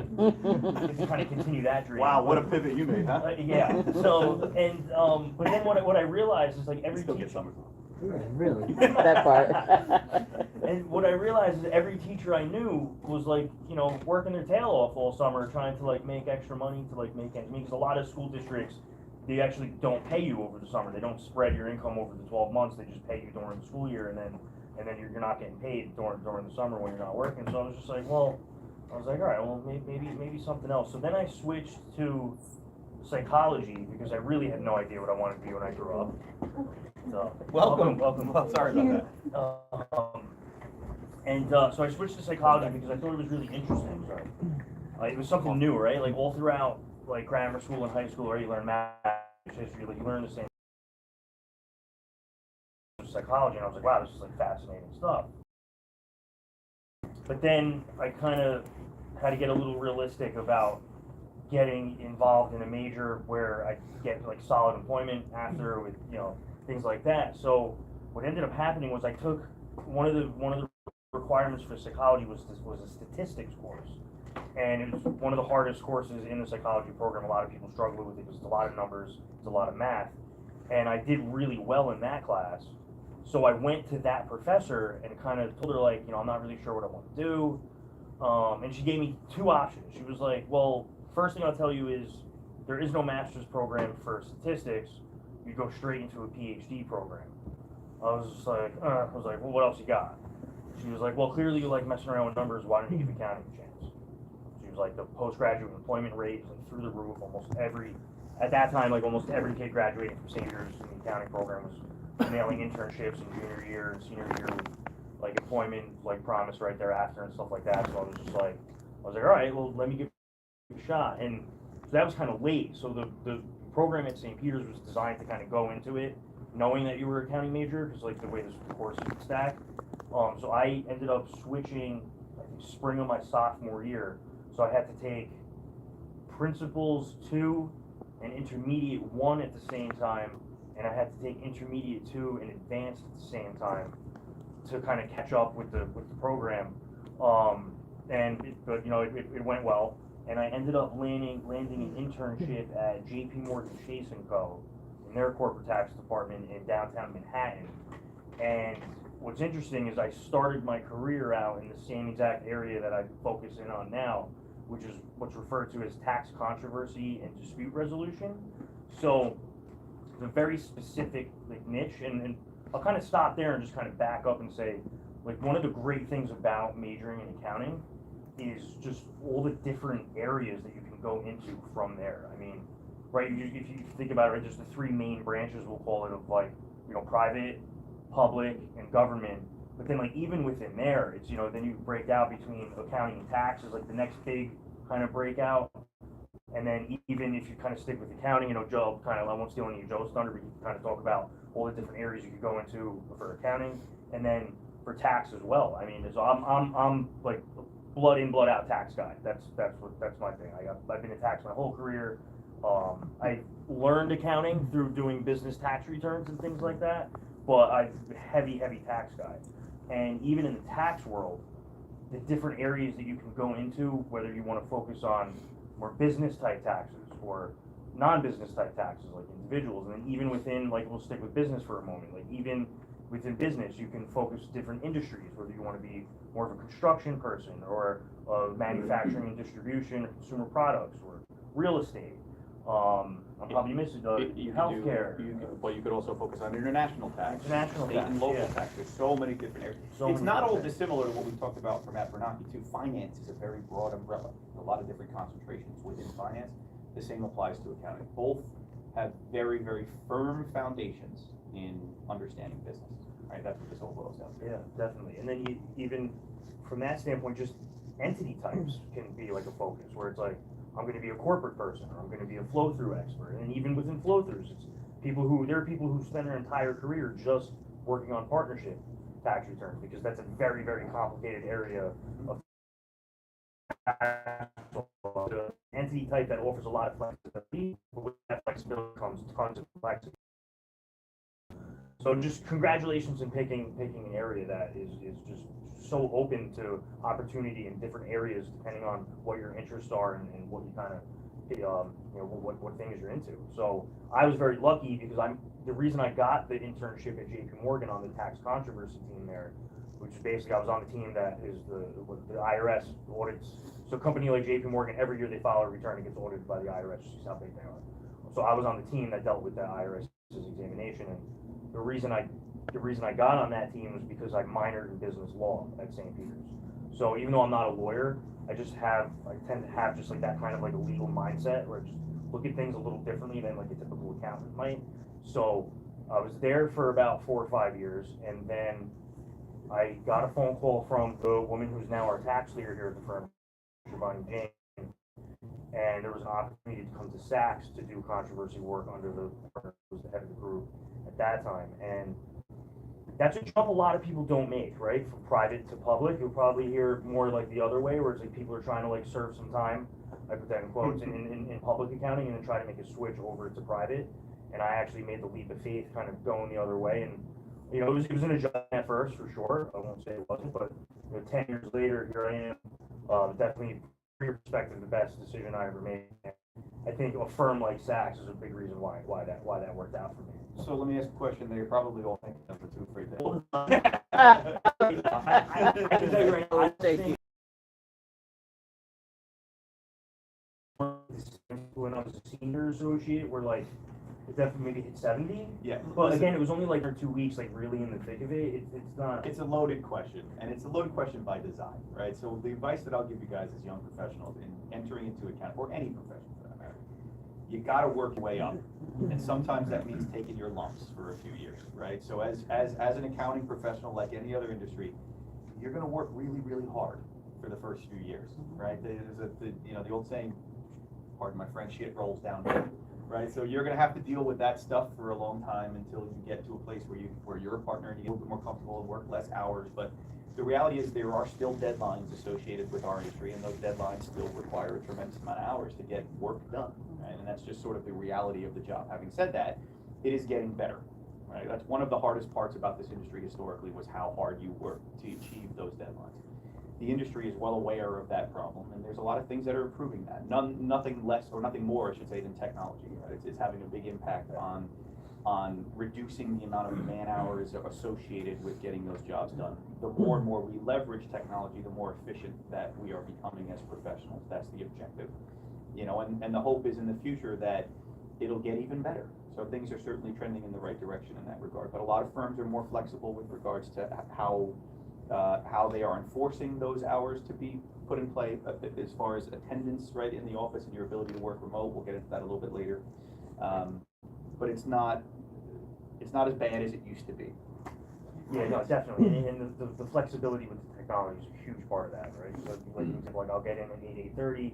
S10: Just to kind of continue that dream.
S8: Wow, what a pivot you made, huh?
S10: Yeah. So and but then what I realized is like every
S8: Still
S10: teacher.
S8: get summers.
S7: Really? That part.
S10: And what I realized is every teacher I knew was like, working their tail off all summer trying to like make extra money to like make ends meet. Because a lot of school districts, they actually don't pay you over the summer. They don't spread your income over the 12 months. They just pay you during the school year, and then you're not getting paid during the summer when you're not working. So I was just like, all right, well maybe something else. So then I switched to psychology because I really had no idea what I wanted to be when I grew up. So, welcome.
S8: Well, sorry about
S10: that. So I switched to psychology because I thought it was really interesting. It was something new, right? Like all throughout like grammar school and high school, right? You learn math, history, like you learn the same psychology, and I was like, wow, this is like fascinating stuff. But then I kind of had to get a little realistic about getting involved in a major where I could get like solid employment after with, you know, things like that. So what ended up happening was I took one of the requirements for psychology was a statistics course. And it was one of the hardest courses in the psychology program. A lot of people struggle with it because it's a lot of numbers, it's a lot of math. And I did really well in that class. So I went to that professor and kind of told her, like, you know, I'm not really sure what I want to do. And she gave me two options. She was like, well, first thing I'll tell you is there is no master's program for statistics. You go straight into a PhD program. I was like, well, what else you got? She was like, well, clearly you like messing around with numbers. Why don't you give accounting a chance? She was like, the postgraduate employment rate is like through the roof. At that time, like almost every kid graduating from St. Peter's in the accounting program was nailing internships in junior year and senior year with like employment like promise right thereafter and stuff like that. So I was like, all right, well, let me give it a shot. And so that was kind of late. So the program at St. Peter's was designed to kind of go into it knowing that you were an accounting major, because like the way this course is stacked. So I ended up switching, I think, spring of my sophomore year. So I had to take Principles 2 and Intermediate 1 at the same time, and I had to take Intermediate 2 and Advanced at the same time to kind of catch up with the program. But you know, it went well, and I ended up landing an internship at JP Chase & Co. in their corporate tax department in downtown Manhattan. And what's interesting is I started my career out in the same exact area that I focus in on now, which is what's referred to as tax controversy and dispute resolution. So it's a very specific like niche, and I'll kind of stop there and just kind of back up and say, like, one of the great things about majoring in accounting is just all the different areas that you can go into from there. I mean, right, if you think about it, right, there's the three main branches, we'll call it, of like, you know, private, public, and government. But then, like, even within there, it's, you know, then you break out between accounting and tax is like the next big kind of breakout. And then even if you kind of stick with accounting, you know, Joe, kind of, I won't steal any of Joe's thunder, but you can kind of talk about all the different areas you could go into for accounting, and then for tax as well. I mean, I'm like blood in, blood out tax guy. That's my thing. I've been in tax my whole career. I learned accounting through doing business tax returns and things like that, but I'm a heavy tax guy. And even in the tax world, the different areas that you can go into, whether you want to focus on more business type taxes or non-business type taxes like individuals, and then even within, like, we'll stick with business for a moment, like even within business you can focus different industries, whether you want to be more of a construction person or manufacturing and distribution, consumer products, or real estate. I'm probably missing healthcare.
S2: You could also focus on international tax,
S10: International
S2: state
S10: tax,
S2: and local
S10: yeah.
S2: tax. There's so many different areas.
S10: So
S2: It's
S10: many
S2: not all
S10: different-
S2: dissimilar to what we talked about from Matt Bernanke too. Finance is a very broad umbrella. A lot of different concentrations within finance. The same applies to accounting. Both have very, very firm foundations in understanding business. Right? That's what this all boils down to.
S10: Yeah, definitely. And then even from that standpoint, just entity types can be like a focus, where it's like, I'm going to be a corporate person, or I'm going to be a flow-through expert. And even within flow-throughs, there are people who spend their entire career just working on partnership tax returns, because that's a very, very complicated area of the entity type that offers a lot of flexibility, but with that flexibility comes tons of complexity. So just congratulations in picking an area that is just so open to opportunity in different areas, depending on what your interests are and what you kind of, you know, what things you're into. So I was very lucky, because the reason I got the internship at JP Morgan on the tax controversy team there, which is basically, I was on the team that is the IRS audits. So a company like JP Morgan, every year they file a return and gets audited by the IRS, just how big they are. So I was on the team that dealt with the IRS's examination, and the reason I got on that team was because I minored in business law at St. Peter's. So even though I'm not a lawyer, I tend to have just like that kind of like a legal mindset, where I just look at things a little differently than like a typical accountant might. So I was there for about 4 or 5 years, and then I got a phone call from the woman who's now our tax leader here at the firm, Shivani Jain, and there was an opportunity to come to Saks to do controversy work under the person who was the head of the group at that time. And that's a jump a lot of people don't make, right? From private to public, you'll probably hear more like the other way, where it's like people are trying to like serve some time, I put that in quotes, in public accounting, and then try to make a switch over to private. And I actually made the leap of faith, kind of going the other way. And you know, it was an adjustment at first, for sure. I won't say it wasn't, but you know, 10 years later, here I am. Definitely, from your perspective, the best decision I ever made. I think a firm like Saks is a big reason why that worked out for me.
S2: So let me ask a question that you're probably all thinking of, but too afraid to.
S10: I can tell you right now, I think when I was a senior associate, we're like, it definitely maybe hit 70.
S2: Yeah.
S10: But again, it was only like 2 weeks, like really in the thick of it. It's not.
S2: It's a loaded question, and it's a loaded question by design, right? So the advice that I'll give you guys as young professionals in entering into accounting, or any profession for that matter, you gotta work your way up. And sometimes that means taking your lumps for a few years, right? So as an accounting professional, like any other industry, you're gonna work really, really hard for the first few years, right? There's the old saying, pardon my French, shit rolls downhill. Right, so you're going to have to deal with that stuff for a long time until you get to a place where you're a partner and you get a little bit more comfortable and work less hours. But the reality is there are still deadlines associated with our industry, and those deadlines still require a tremendous amount of hours to get work done. Right? And that's just sort of the reality of the job. Having said that, it is getting better. Right, that's one of the hardest parts about this industry historically, was how hard you work to achieve those deadlines. The industry is well aware of that problem, and there's a lot of things that are improving that. Nothing less, or nothing more, I should say, than technology. Right? It's having a big impact on reducing the amount of man hours associated with getting those jobs done. The more and more we leverage technology, the more efficient that we are becoming as professionals. That's the objective. You know, and the hope is in the future that it'll get even better. So things are certainly trending in the right direction in that regard. But a lot of firms are more flexible with regards to how they are enforcing those hours to be put in play, as far as attendance, right, in the office and your ability to work remote. We'll get into that a little bit later. But it's not as bad as it used to be.
S10: Yeah, no, definitely. And the flexibility with the technology is a huge part of that, right? So like I'll get in at 8:30.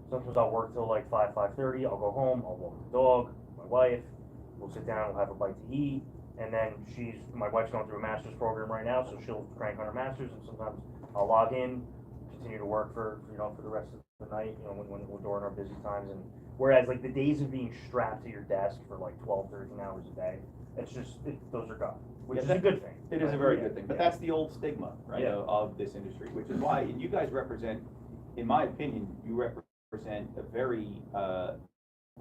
S10: Sometimes I'll work till like 5:30. I'll go home. I'll walk the dog, my wife. We'll sit down. We'll have a bite to eat. And then my wife's going through a master's program right now, so she'll crank on her master's, and sometimes I'll log in, continue to work for the rest of the night, when we're during our busy times. And whereas like the days of being strapped to your desk for like 12, 13 hours a day, those are gone, which is a good thing.
S2: It is a very good thing, but that's the old stigma, right, of this industry, which is why you guys represent, in my opinion, you represent a very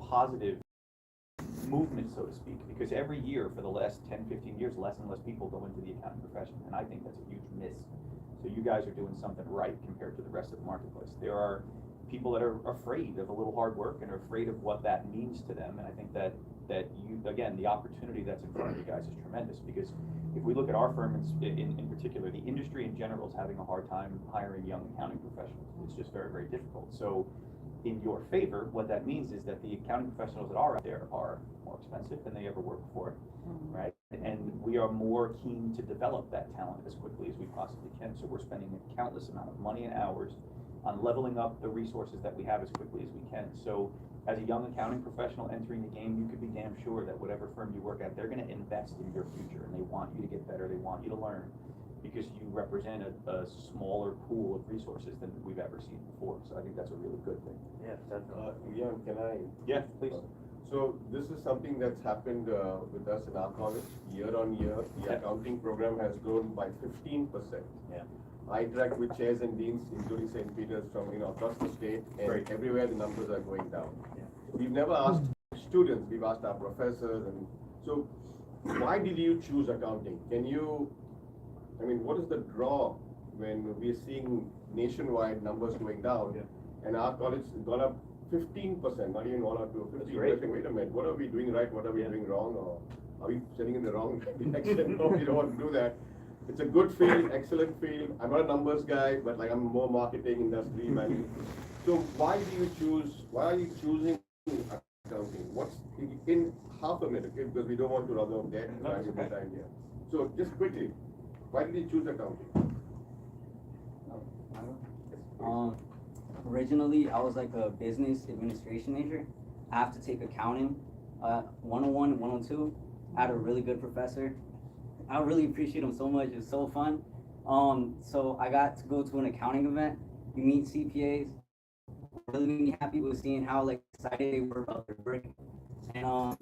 S2: positive movement, so to speak, because every year for the last 10, 15 years, less and less people go into the accounting profession, and I think that's a huge miss. So you guys are doing something right compared to the rest of the marketplace. There are people that are afraid of a little hard work and are afraid of what that means to them, and I think that you, again, the opportunity that's in front of you guys is tremendous, because if we look at our firm in particular, the industry in general is having a hard time hiring young accounting professionals. It's just very, very difficult. So in your favor, what that means is that the accounting professionals that are out there are more expensive than they ever were before, right? And we are more keen to develop that talent as quickly as we possibly can. So we're spending a countless amount of money and hours on leveling up the resources that we have as quickly as we can. So as a young accounting professional entering the game, you could be damn sure that whatever firm you work at, they're going to invest in your future, and they want you to get better. They want you to learn, because you represent a smaller pool of resources than we've ever seen before. So I think that's a really good thing.
S10: Yeah, definitely.
S9: Ian, can I?
S2: Yeah, please.
S9: So this is something that's happened with us in our college. Year on year, the accounting program has grown by 15%.
S2: Yeah.
S9: I interact with chairs and deans, including St. Peter's, from across the state, and everywhere the numbers are going down.
S2: Yeah.
S9: We've never asked students, we've asked our professors, and so why did you choose accounting? What is the draw when we're seeing nationwide numbers going down, and our college has gone up 15%, not even 1 or 2, 15%. Wait a minute, what are we doing right? What are we doing wrong? Or are we sending in the wrong direction? No, we don't want to do that. It's a good field, excellent field. I'm not a numbers guy, but I'm more marketing, industry, management. So why are you choosing accounting? What's in half a minute, okay? Because we don't want to run out of debt time here. So just quickly, why did you choose accounting?
S11: Originally, I was like a business administration major. I have to take accounting, 101 and 102. I had a really good professor. I really appreciate them so much. It's so fun. So I got to go to an accounting event. You meet CPAs. Really made me happy with seeing how like excited they were about their work. And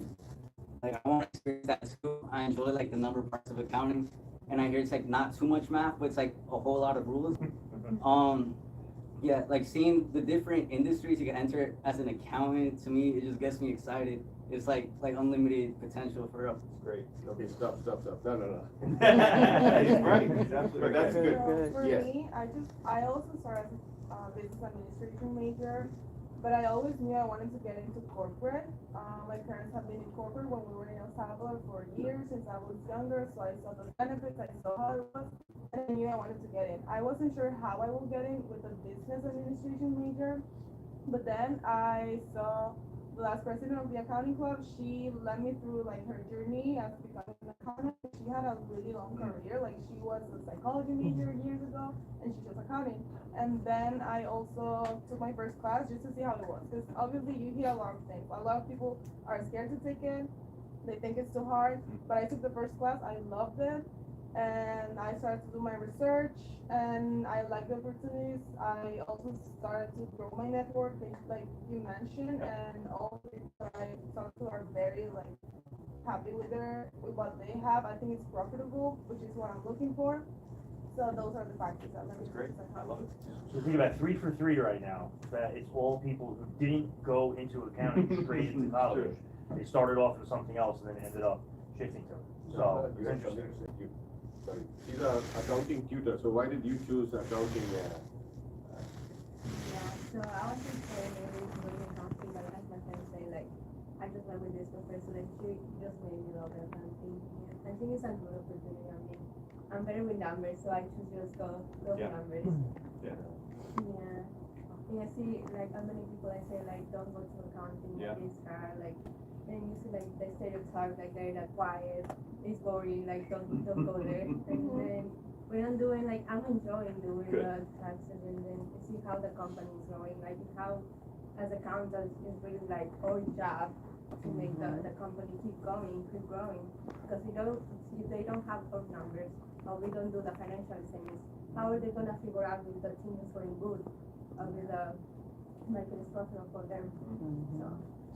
S11: like I want to experience that too. I enjoy like the number parts of accounting, and I hear it's like not too much math, but it's like a whole lot of rules. Yeah, like seeing the different industries you can enter as an accountant, to me, it just gets me excited. It's like unlimited potential for real.
S9: Great. Okay, stop. No.
S2: He's right, he's absolutely
S9: But that's
S2: right.
S9: good.
S4: So for
S9: Yes.
S4: me, I also started as a business administration major, but I always knew I wanted to get into corporate. My parents have been in corporate when we were in El Salvador for years since I was younger, so I saw the benefits, I saw how it was, and I knew I wanted to get in. I wasn't sure how I would get in with a business administration major, but then I saw the last president of the accounting club. She led me through like her journey as becoming an accountant. She had a really long career. Like she was a psychology major years ago, and she was accounting. And then I also took my first class just to see how it was, because obviously you hear a lot of things. A lot of people are scared to take it. They think it's too hard. But I took the first class. I loved it. And I started to do my research, and I liked the opportunities. I also started to grow my network, like you mentioned, and all the people that I talked to are very like happy with what they have. I think it's profitable, which is what I'm looking for. So those are the factors that let me.
S2: That's great. I love it.
S10: So think about 3 for 3 right now. That it's all people who didn't go into accounting straight into college. They started off with something else and then ended up shifting to it. So it's interesting.
S9: Sorry, he's an accounting tutor, so why did you choose accounting?
S12: Yeah, so I was just saying maybe going accounting, but as my friend say, like, I just went with this professor and she just made me love accounting. I think it's a good opportunity. I mean, I'm better with numbers, so I just go with numbers.
S2: Yeah.
S12: Yeah. And I see, like, how many people I say, like, don't go to accounting, it's hard, like, and you see, like, the stereotype, like, they're like quiet, it's boring, like, don't go there. And then when I'm doing, like, I'm enjoying doing the taxes, and then you see how the company is growing, like, how, as accountants, it's really, like, our job to make the company keep growing. Because if they don't have those numbers, or we don't do the financial statements, how are they gonna figure out if the team is going good, or with the, like, it's profitable for them, so.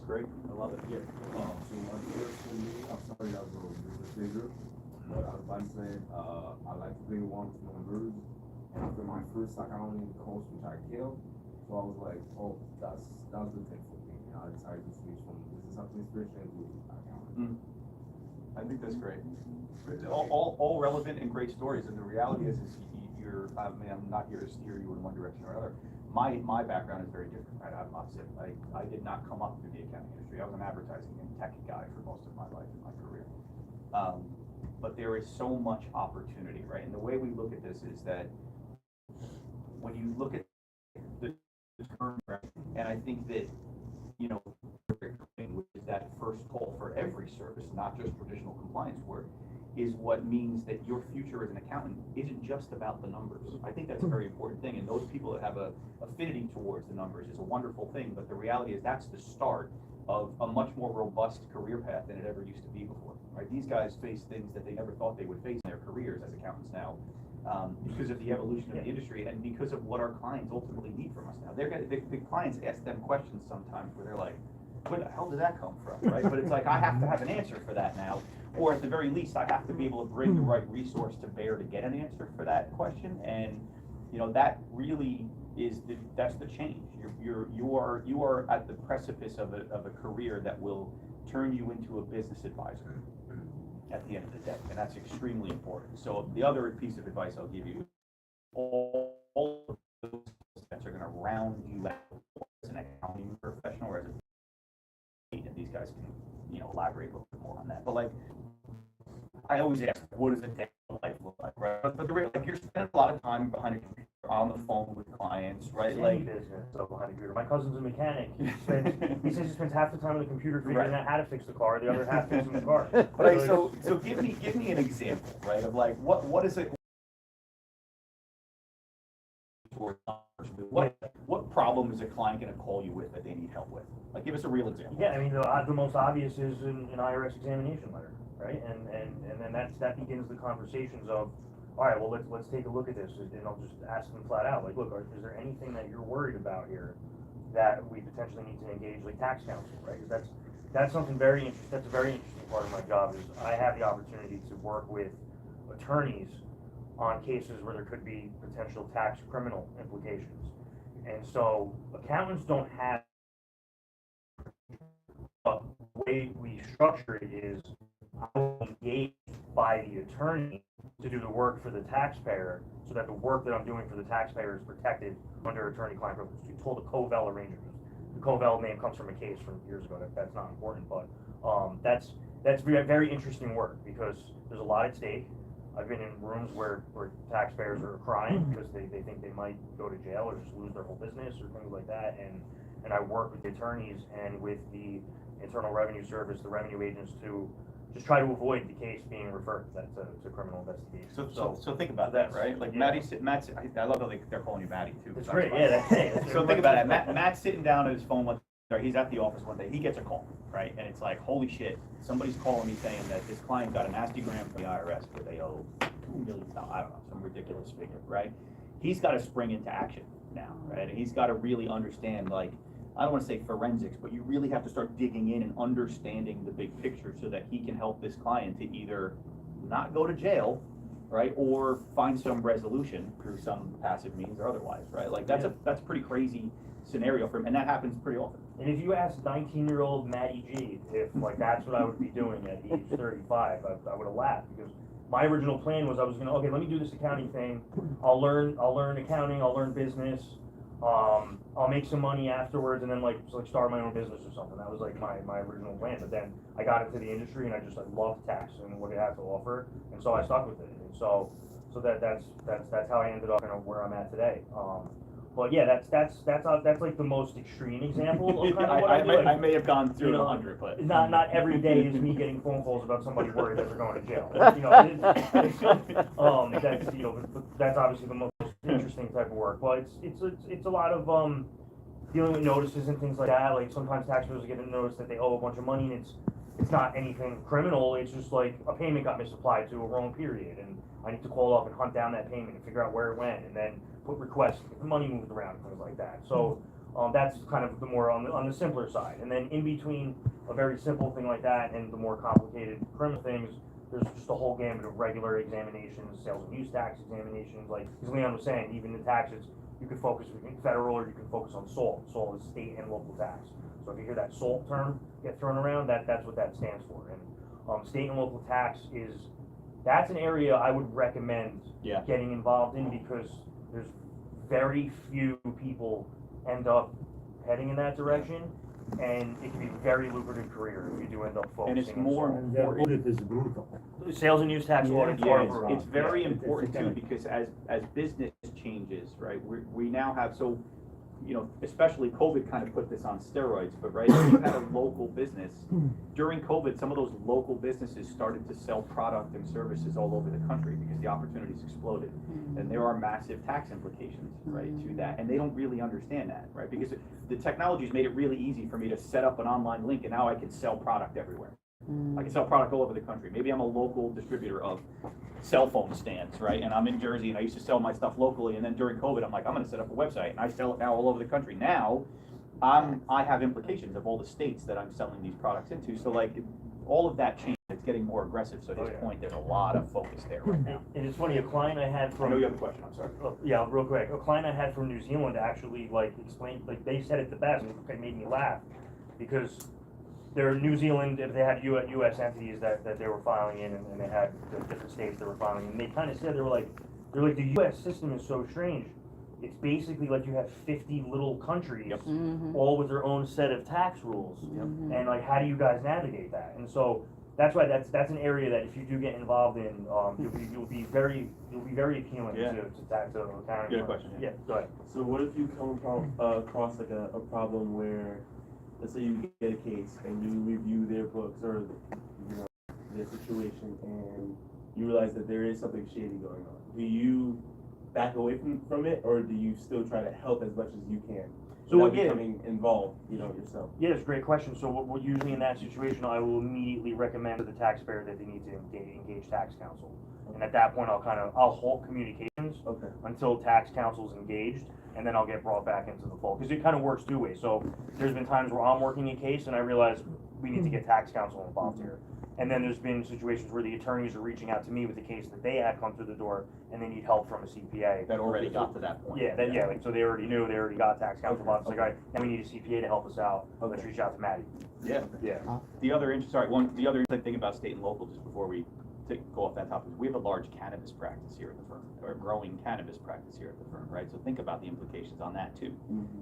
S2: Great, I love it. Yeah.
S13: So one first for me, I'm sorry I was a business major, but as I said, I like to play one with numbers. And after my first accounting course, which I killed, so I was like, oh, that's the thing for me. And I decided to switch from business administration to accounting.
S2: I think that's great. All relevant and great stories, and the reality is you're. I mean, I'm not here to steer you in one direction or another. My background is very different, right? I'm opposite. I did not come up through the accounting industry. I was an advertising and tech guy for most of my life in my career. But there is so much opportunity, right? And the way we look at this is that when you look at the term, right, and I think that, you know, which is that first call for every service, not just traditional compliance work, is what means that your future as an accountant isn't just about the numbers. I think that's a very important thing, and those people that have a affinity towards the numbers is a wonderful thing, but the reality is that's the start of a much more robust career path than it ever used to be before, right? These guys face things that they never thought they would face in their careers as accountants now, because of the evolution of the industry and because of what our clients ultimately need from us now. The clients ask them questions sometimes where they're like, where the hell did that come from, right? But it's like, I have to have an answer for that now. Or at the very least, I have to be able to bring the right resource to bear to get an answer for that question. And, you know, that really is that's the change. You are at the precipice of a career that will turn you into a business advisor at the end of the day. And that's extremely important. So the other piece of advice I'll give you, all of those steps are going to round you out as an accounting professional or as a, and these guys can, you know, elaborate a little bit more on that. But like, I always ask, what does a day of life look like, right? But like, you're spending a lot of time behind a computer, on the phone with clients, right? Like
S10: business behind a computer. My cousin's a mechanic. He says he spends half the time on the computer figuring out how to fix the car, the other half fixing the car.
S2: Right. So give me an example, right? Of like what is it? What problem is a client going to call you with that they need help with? Like, give us a real example.
S10: Yeah, I mean, the most obvious is an IRS examination letter. right? And then that begins the conversations of, all right, well, let's take a look at this, and I'll just ask them flat out, like, look, is there anything that you're worried about here that we potentially need to engage, like tax counsel, right? 'Cause that's something that's a very interesting part of my job, is I have the opportunity to work with attorneys on cases where there could be potential tax criminal implications. And so accountants don't have, the way we structure it is, I will engage by the attorney to do the work for the taxpayer, so that the work that I'm doing for the taxpayer is protected under attorney-client privilege. We call the Covell arrangement. The Covell name comes from a case from years ago. That's not important, but that's very, very interesting work, because there's a lot at stake. I've been in rooms where taxpayers are crying because they think they might go to jail or just lose their whole business or things like that. And I work with the attorneys and with the Internal Revenue Service, the revenue agents, to just try to avoid the case being referred to criminal investigation.
S8: So think about that, right? Like
S10: yeah.
S8: Matt's, I love how they're calling you Matty too.
S10: It's great, yeah.
S8: So think about it. Matt's sitting down at his phone one day, he's at the office one day, he gets a call, right? And it's like, holy shit, somebody's calling me saying that this client got a nasty gram from the IRS where they owe $2 million, I don't know, some ridiculous figure, right? He's got to spring into action now, right? And he's got to really understand, like, I don't want to say forensics, but you really have to start digging in and understanding the big picture so that he can help this client to either not go to jail, right, or find some resolution through some passive means or otherwise, right? Like that's a pretty crazy scenario for him, and that happens pretty often.
S10: And if you ask 19-year-old Matty G if like that's what I would be doing at age 35, I would have laughed, because my original plan was I was gonna, okay, let me do this accounting thing. I'll learn accounting, I'll learn business. I'll make some money afterwards, and then like start my own business or something. That was like my original plan. But then I got into the industry, and I just loved tax and what it had to offer, and so I stuck with it. And so that's how I ended up kind of where I'm at today. But yeah, that's like the most extreme example of kind of what I do.
S8: I may have gone through 100, but
S10: not every day is me getting phone calls about somebody worried that they're going to jail. That's obviously the most interesting type of work. Well, it's a lot of dealing with notices and things like that. Like sometimes taxpayers get a notice that they owe a bunch of money, and it's not anything criminal. It's just like a payment got misapplied to a wrong period, and I need to call up and hunt down that payment and figure out where it went, and then put requests to get the money moved around and things like that. So that's kind of the more on the simpler side. And then in between a very simple thing like that and the more complicated criminal things, there's just a whole gamut of regular examinations, sales and use tax examinations. Like as Leon was saying, even the taxes, you can focus on federal or you can focus on SALT. SALT is state and local tax. So if you hear that SALT term get thrown around, that's what that stands for. And state and local tax that's an area I would recommend getting involved in, because there's very few people end up heading in that direction, and it can be a very lucrative career if you do end up focusing.
S8: And it's more important.
S6: Audit is brutal.
S10: Sales and use tax audit.
S8: It's very important too, because as business changes, right? We now have, so, you know, especially COVID kind of put this on steroids, but right, if you had a local business during COVID, some of those local businesses started to sell product and services all over the country because the opportunities exploded, and there are massive tax implications, right, to that, and they don't really understand that, right, because the technology's made it really easy for me to set up an online link, and now I can sell product everywhere. I can sell product all over the country. Maybe I'm a local distributor of cell phone stands, right? And I'm in Jersey, and I used to sell my stuff locally. And then during COVID, I'm like, I'm going to set up a website, and I sell it now all over the country. Now, I have implications of all the states that I'm selling these products into. So like, all of that change, it's getting more aggressive. So at this point, there's a lot of focus there right now.
S10: And it's funny, a client I had from.
S8: I know you have a question. I'm sorry.
S10: Yeah, real quick. A client I had from New Zealand actually like explained, like they said it the best. It made me laugh, because they're New Zealand, if they had U.S. entities that they were filing in, and they had the different states they were filing in, and they kind of said, they're like, the U.S. system is so strange. It's basically like you have 50 little countries, all with their own set of tax rules, and like, how do you guys navigate that? And so that's why that's an area that if you do get involved in, you'll be very appealing to tax accounting.
S8: Good question.
S10: Yeah, go ahead.
S14: So what if you come across like a problem where, let's say you get a case and you review their books or their situation, and you realize that there is something shady going on? Do you back away from it, or do you still try to help as much as you can?
S10: So
S14: without
S10: again,
S14: becoming involved, yourself.
S10: Yeah, it's a great question. So what usually in that situation, I will immediately recommend to the taxpayer that they need to engage tax counsel. And at that point, I'll halt communications until tax counsel's engaged, and then I'll get brought back into the fold. Because it kind of works two ways. So there's been times where I'm working a case and I realize we need to get tax counsel involved here. And then there's been situations where the attorneys are reaching out to me with a case that they had come through the door and they need help from a CPA.
S8: That already got to that point.
S10: Yeah, like, so they already knew, they already got tax counsel involved. It's like, all right, now we need a CPA to help us out. Let's reach out to Maddie.
S8: Yeah. The other thing about state and local, just before we go off that topic, is we have a large cannabis practice here at the firm, or a growing cannabis practice here at the firm, right? So think about the implications on that too.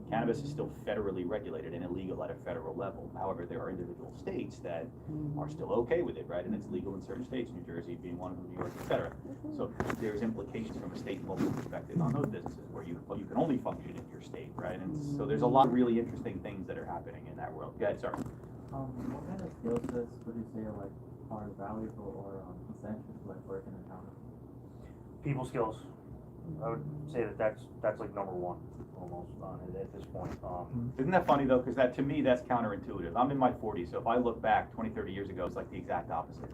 S8: Cannabis is still federally regulated and illegal at a federal level. However, there are individual states that are still okay with it, right? And it's legal in certain states, New Jersey being one of them, New York, et cetera. So there's implications from a state and local perspective on those businesses where you can only function in your state, right? And so there's a lot of really interesting things that are happening in that world. Go ahead, sorry.
S15: What kind of skill sets would you say are valuable or essential to working in accounting?
S10: People skills. I would say that's like number one almost at this point.
S8: Isn't that funny though? Because that, to me, that's counterintuitive. I'm in my 40s, so if I look back 20, 30 years ago, it's like the exact opposite.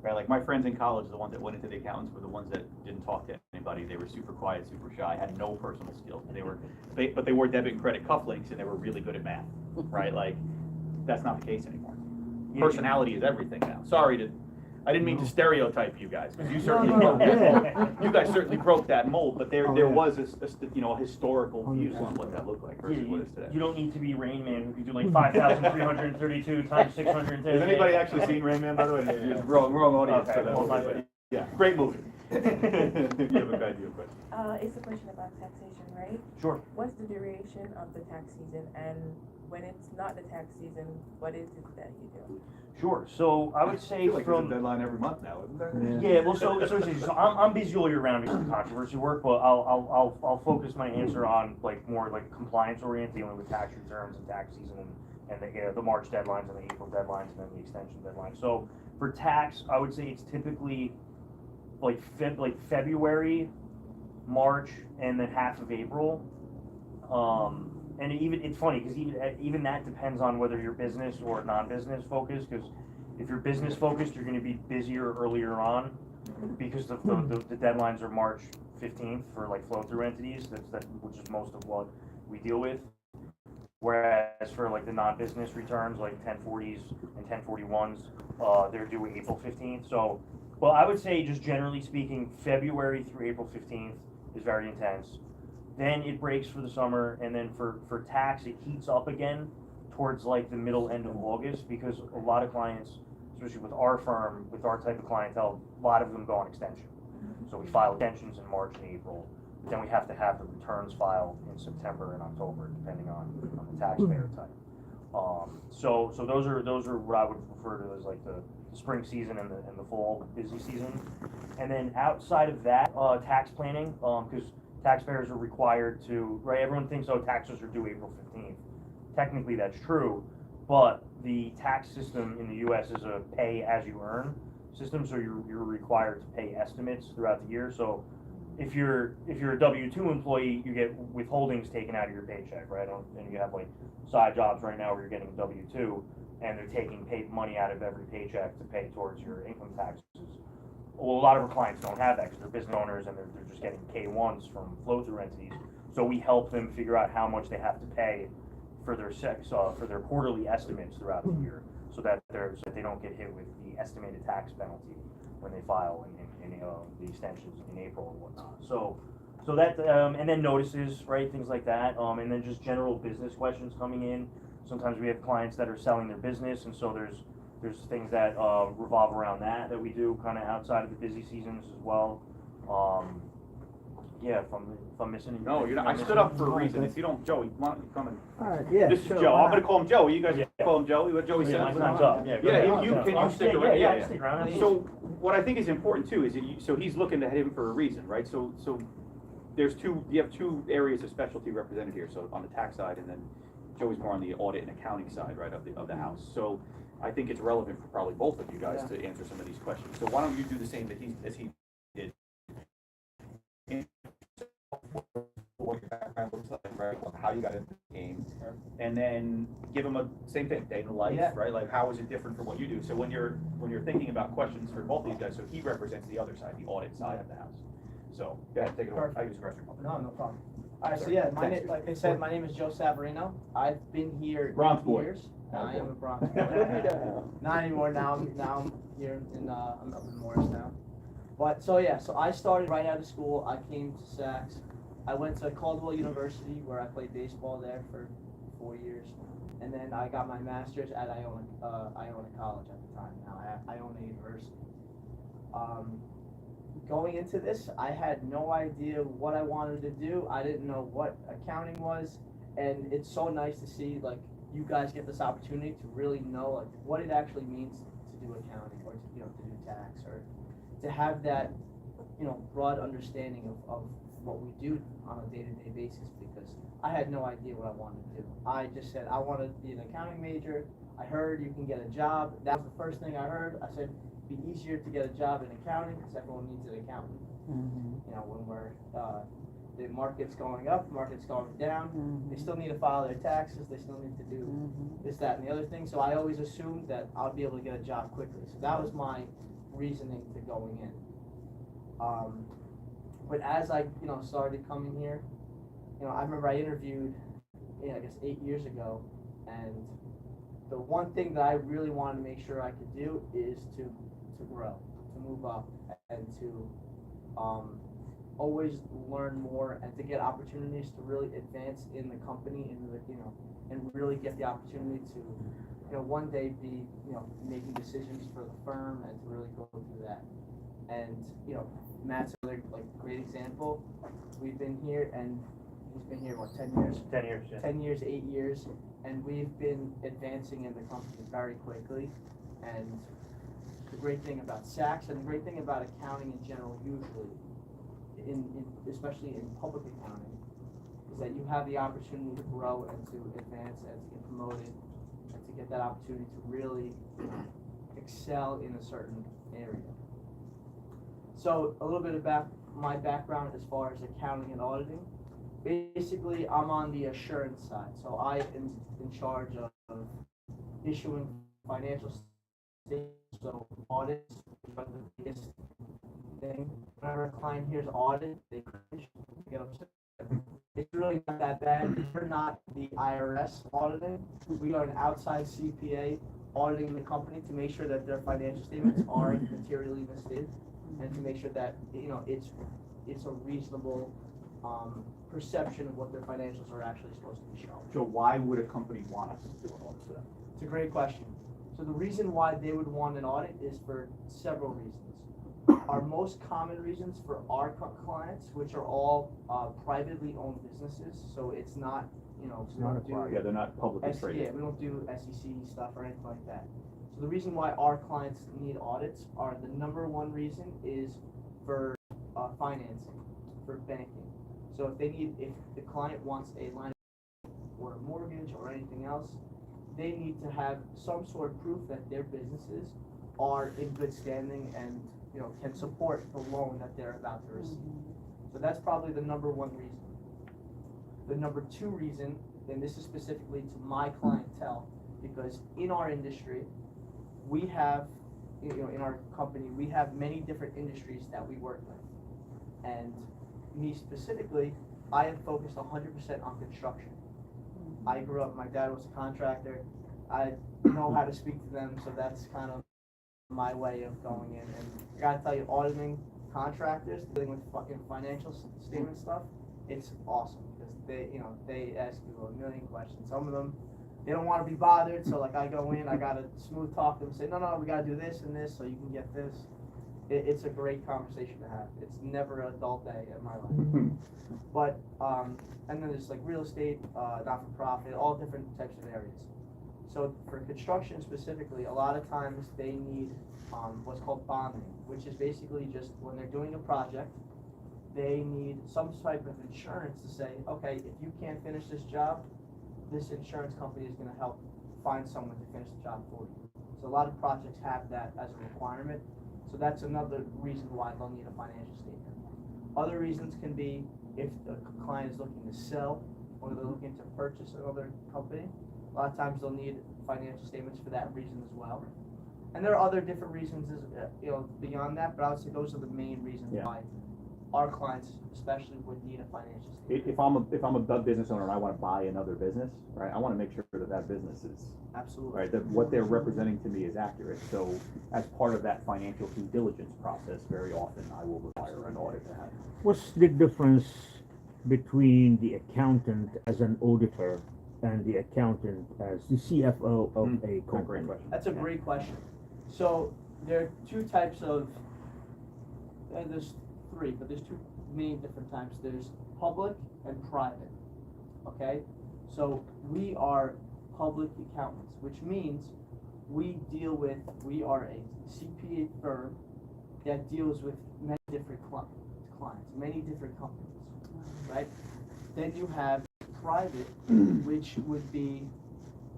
S8: Right? Like my friends in college, the ones that went into the accountants were the ones that didn't talk to anybody. They were super quiet, super shy, had no personal skills. But they wore debit and credit cufflinks and they were really good at math. Right? Like that's not the case anymore. Personality is everything now. I didn't mean to stereotype you guys, because you certainly broke that mold. You guys certainly broke that mold, but there was a historical view on what that looked like versus what it is today.
S10: You don't need to be Rain Man who can do like 5,332 times 610.
S8: Has anybody actually seen Rain Man, by the way? Yeah. Wrong audience for that movie. Yeah, great movie. You have a idea, but.
S16: It's a question about taxation, right?
S10: Sure.
S16: What's the duration of the tax season, and when it's not the tax season, what is it that you do?
S10: Sure. So I would say
S8: there's a deadline every month now, isn't there?
S10: Yeah. Well, so I'm busy all year round because of controversy work, but I'll focus my answer on more compliance oriented, dealing with tax returns and tax season and the March deadlines and the April deadlines and then the extension deadline. So for tax, I would say it's typically February, March, and then half of April. And it's funny because even that depends on whether you're business or non-business focused. Because if you're business focused, you're going to be busier earlier on because the deadlines are March 15th for flow-through entities. Which is most of what we deal with. Whereas for the non-business returns, like 1040s and 1041s, they're due April 15th. So, well, I would say just generally speaking, February through April 15th is very intense. Then it breaks for the summer, and then for tax, it heats up again towards the middle end of August because a lot of clients, especially with our firm, with our type of clientele, a lot of them go on extension. So we file extensions in March and April. Then we have to have the returns filed in September and October, depending on the taxpayer type. So those are what I would refer to as the spring season and the fall busy season. And then outside of that, tax planning, because taxpayers are required to, right, everyone thinks, taxes are due April 15th. Technically, that's true, but the tax system in the U.S. is a pay-as-you-earn system, so you're required to pay estimates throughout the year. So if you're a W-2 employee, you get withholdings taken out of your paycheck, right? And you have side jobs right now where you're getting W-2, and they're taking money out of every paycheck to pay towards your income taxes. Well, a lot of our clients don't have that because they're business owners and they're just getting K-1s from flow-through entities. So we help them figure out how much they have to pay for their quarterly estimates throughout the year, so that they don't get hit with the estimated tax penalty when they file in the extensions in April and whatnot. So that and then notices, right, things like that, and then just general business questions coming in. Sometimes we have clients that are selling their business, and so there's things that revolve around that we do kind of outside of the busy seasons as well. Yeah, if I'm missing anything.
S8: No, you're not. I stood up for a reason. If you don't, Joey, why don't you come in?
S15: All right, yeah.
S8: This is Joe. I'm gonna call him Joey. You guys call him Joey. What Joey said.
S10: My time's up. Yeah,
S8: can you stick around?
S10: Yeah, stick around.
S8: So what I think is important too is that so he's looking to him for a reason, right? So you have two areas of specialty represented here. So on the tax side, and then Joey's more on the audit and accounting side, right, of the house. So I think it's relevant for probably both of you guys to answer some of these questions. So why don't you do the same as he did? how you got into the game, and then give them a same thing, day in the life,
S5: Yeah.
S8: right? Like, how is it different from what you do? So when you're thinking about questions for both these guys, so he represents the other side, the audit side of the house. So, go ahead, take it away. I use the restroom.
S17: No, no problem. All right, so
S8: Sorry.
S17: yeah,
S8: Thanks.
S17: like I said, my name is Joe Savarino. I've been here
S8: Bronx boy.
S17: years.
S8: Bronx
S17: I am
S8: boy.
S17: a Bronx boy. Not anymore. Now I'm here in I'm up in Morris now. But so yeah, so I started right out of school. I came to Saks. I went to Caldwell University where I played baseball there for 4 years, and then I got my master's at Iona College at the time. Now Iona University. Going into this, I had no idea what I wanted to do. I didn't know what accounting was, and it's so nice to see like you guys get this opportunity to really know like what it actually means to do accounting or to do tax or to have that broad understanding of what we do on a day-to-day basis, because I had no idea what I wanted to do. I just said I wanted to be an accounting major. I heard you can get a job. That was the first thing I heard. I said it'd be easier to get a job in accounting because everyone needs an accountant. When we're the market's going up, the market's going down, they still need to file their taxes, they still need to do this, that, and the other thing. So I always assumed that I'll be able to get a job quickly. So that was my reasoning to going in. But as I started coming here, I remember I interviewed, I guess 8 years ago, and the one thing that I really wanted to make sure I could do is to grow, to move up, and to always learn more and to get opportunities to really advance in the company and really get the opportunity to one day be making decisions for the firm and to really go through that. And Matt's another great example. We've been here, and he's been here 10 years?
S10: 10 years, yeah.
S17: 10 years, 8 years, and we've been advancing in the company very quickly. And the great thing about Saks and the great thing about accounting in general, usually, especially in public accounting, is that you have the opportunity to grow and to advance and to get promoted and to get that opportunity to really excel in a certain area. So a little bit about my background as far as accounting and auditing. Basically, I'm on the assurance side. So I am in charge of issuing financial statements, so audits, are the biggest thing. Whenever a client hears audit, they cringe, they get upset. It's really not that bad. We're not the IRS auditing. We are an outside CPA auditing the company to make sure that their financial statements aren't materially misstated, and to make sure that it's a reasonable perception of what their financials are actually supposed to be showing.
S8: So why would a company want us to do an audit for them?
S17: It's a great question. So the reason why they would want an audit is for several reasons. Our most common reasons for our clients, which are all privately owned businesses, so it's not,
S8: they're not publicly traded.
S17: Yeah, we don't do SEC stuff or anything like that. So the reason why our clients need audits are the number one reason is for financing, for banking. So if the client wants a line or a mortgage or anything else, they need to have some sort of proof that their businesses are in good standing and can support the loan that they're about to receive. So that's probably the number one reason. The number two reason, and this is specifically to my clientele, because in our industry, we have, in our company, we have many different industries that we work with. And me specifically, I am focused 100% on construction. I grew up, my dad was a contractor. I know how to speak to them, so that's kind of my way of going in. And I gotta tell you, auditing contractors, dealing with fucking financial statement stuff, it's awesome because they ask you a million questions. Some of them, they don't want to be bothered, so like I go in, I gotta smooth talk them, say, no, we gotta do this and this so you can get this. It's a great conversation to have. It's never a dull day in my life. But, and then there's like real estate, not-for-profit, all different types of areas. So for construction specifically, a lot of times they need what's called bonding, which is basically just when they're doing a project, they need some type of insurance to say, okay, if you can't finish this job, this insurance company is going to help find someone to finish the job for you. So a lot of projects have that as a requirement. So that's another reason why they'll need a financial statement. Other reasons can be if the client is looking to sell or they're looking to purchase another company, a lot of times they'll need financial statements for that reason as well. And there are other different reasons, beyond that, but I would say those are the main reasons why our clients especially would need a financial statement.
S8: If I'm a business owner and I want to buy another business, right, I want to make sure that business is
S17: absolutely
S8: right, that what they're representing to me is accurate. So as part of that financial due diligence process, very often I will require an audit to happen.
S18: What's the difference between the accountant as an auditor and the accountant as the CFO of a company?
S8: Great question.
S17: That's a great question. So there are two types of, there's three, but there's two main different types. There's public and private, okay? So we are public accountants, which means we are a CPA firm that deals with many different clients, many different companies, right? Then you have private, which would be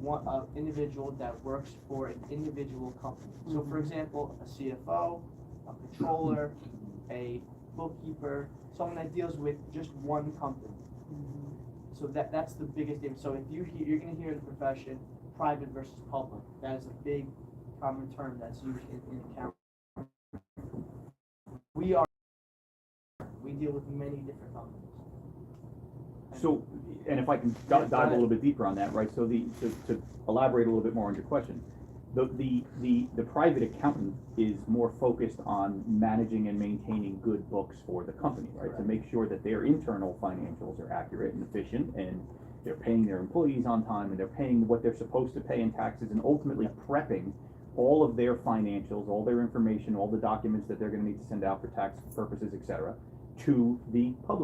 S17: one individual that works for an individual company. So for example, a CFO, a controller, a bookkeeper, someone that deals with just one company. So that's the biggest difference. So if you're going to hear in the profession, private versus public, that is a big common term that's used in accounting. We deal with many different companies.
S8: So, and if I can dive a little bit deeper on that, right? So to elaborate a little bit more on your question, the private accountant is more focused on managing and maintaining good books for the company, right? To make sure that their internal financials are accurate and efficient, and they're paying their employees on time, and they're paying what they're supposed to pay in taxes, and ultimately prepping all of their financials, all their information, all the documents that they're going to need to send out for tax purposes, et cetera, to the public.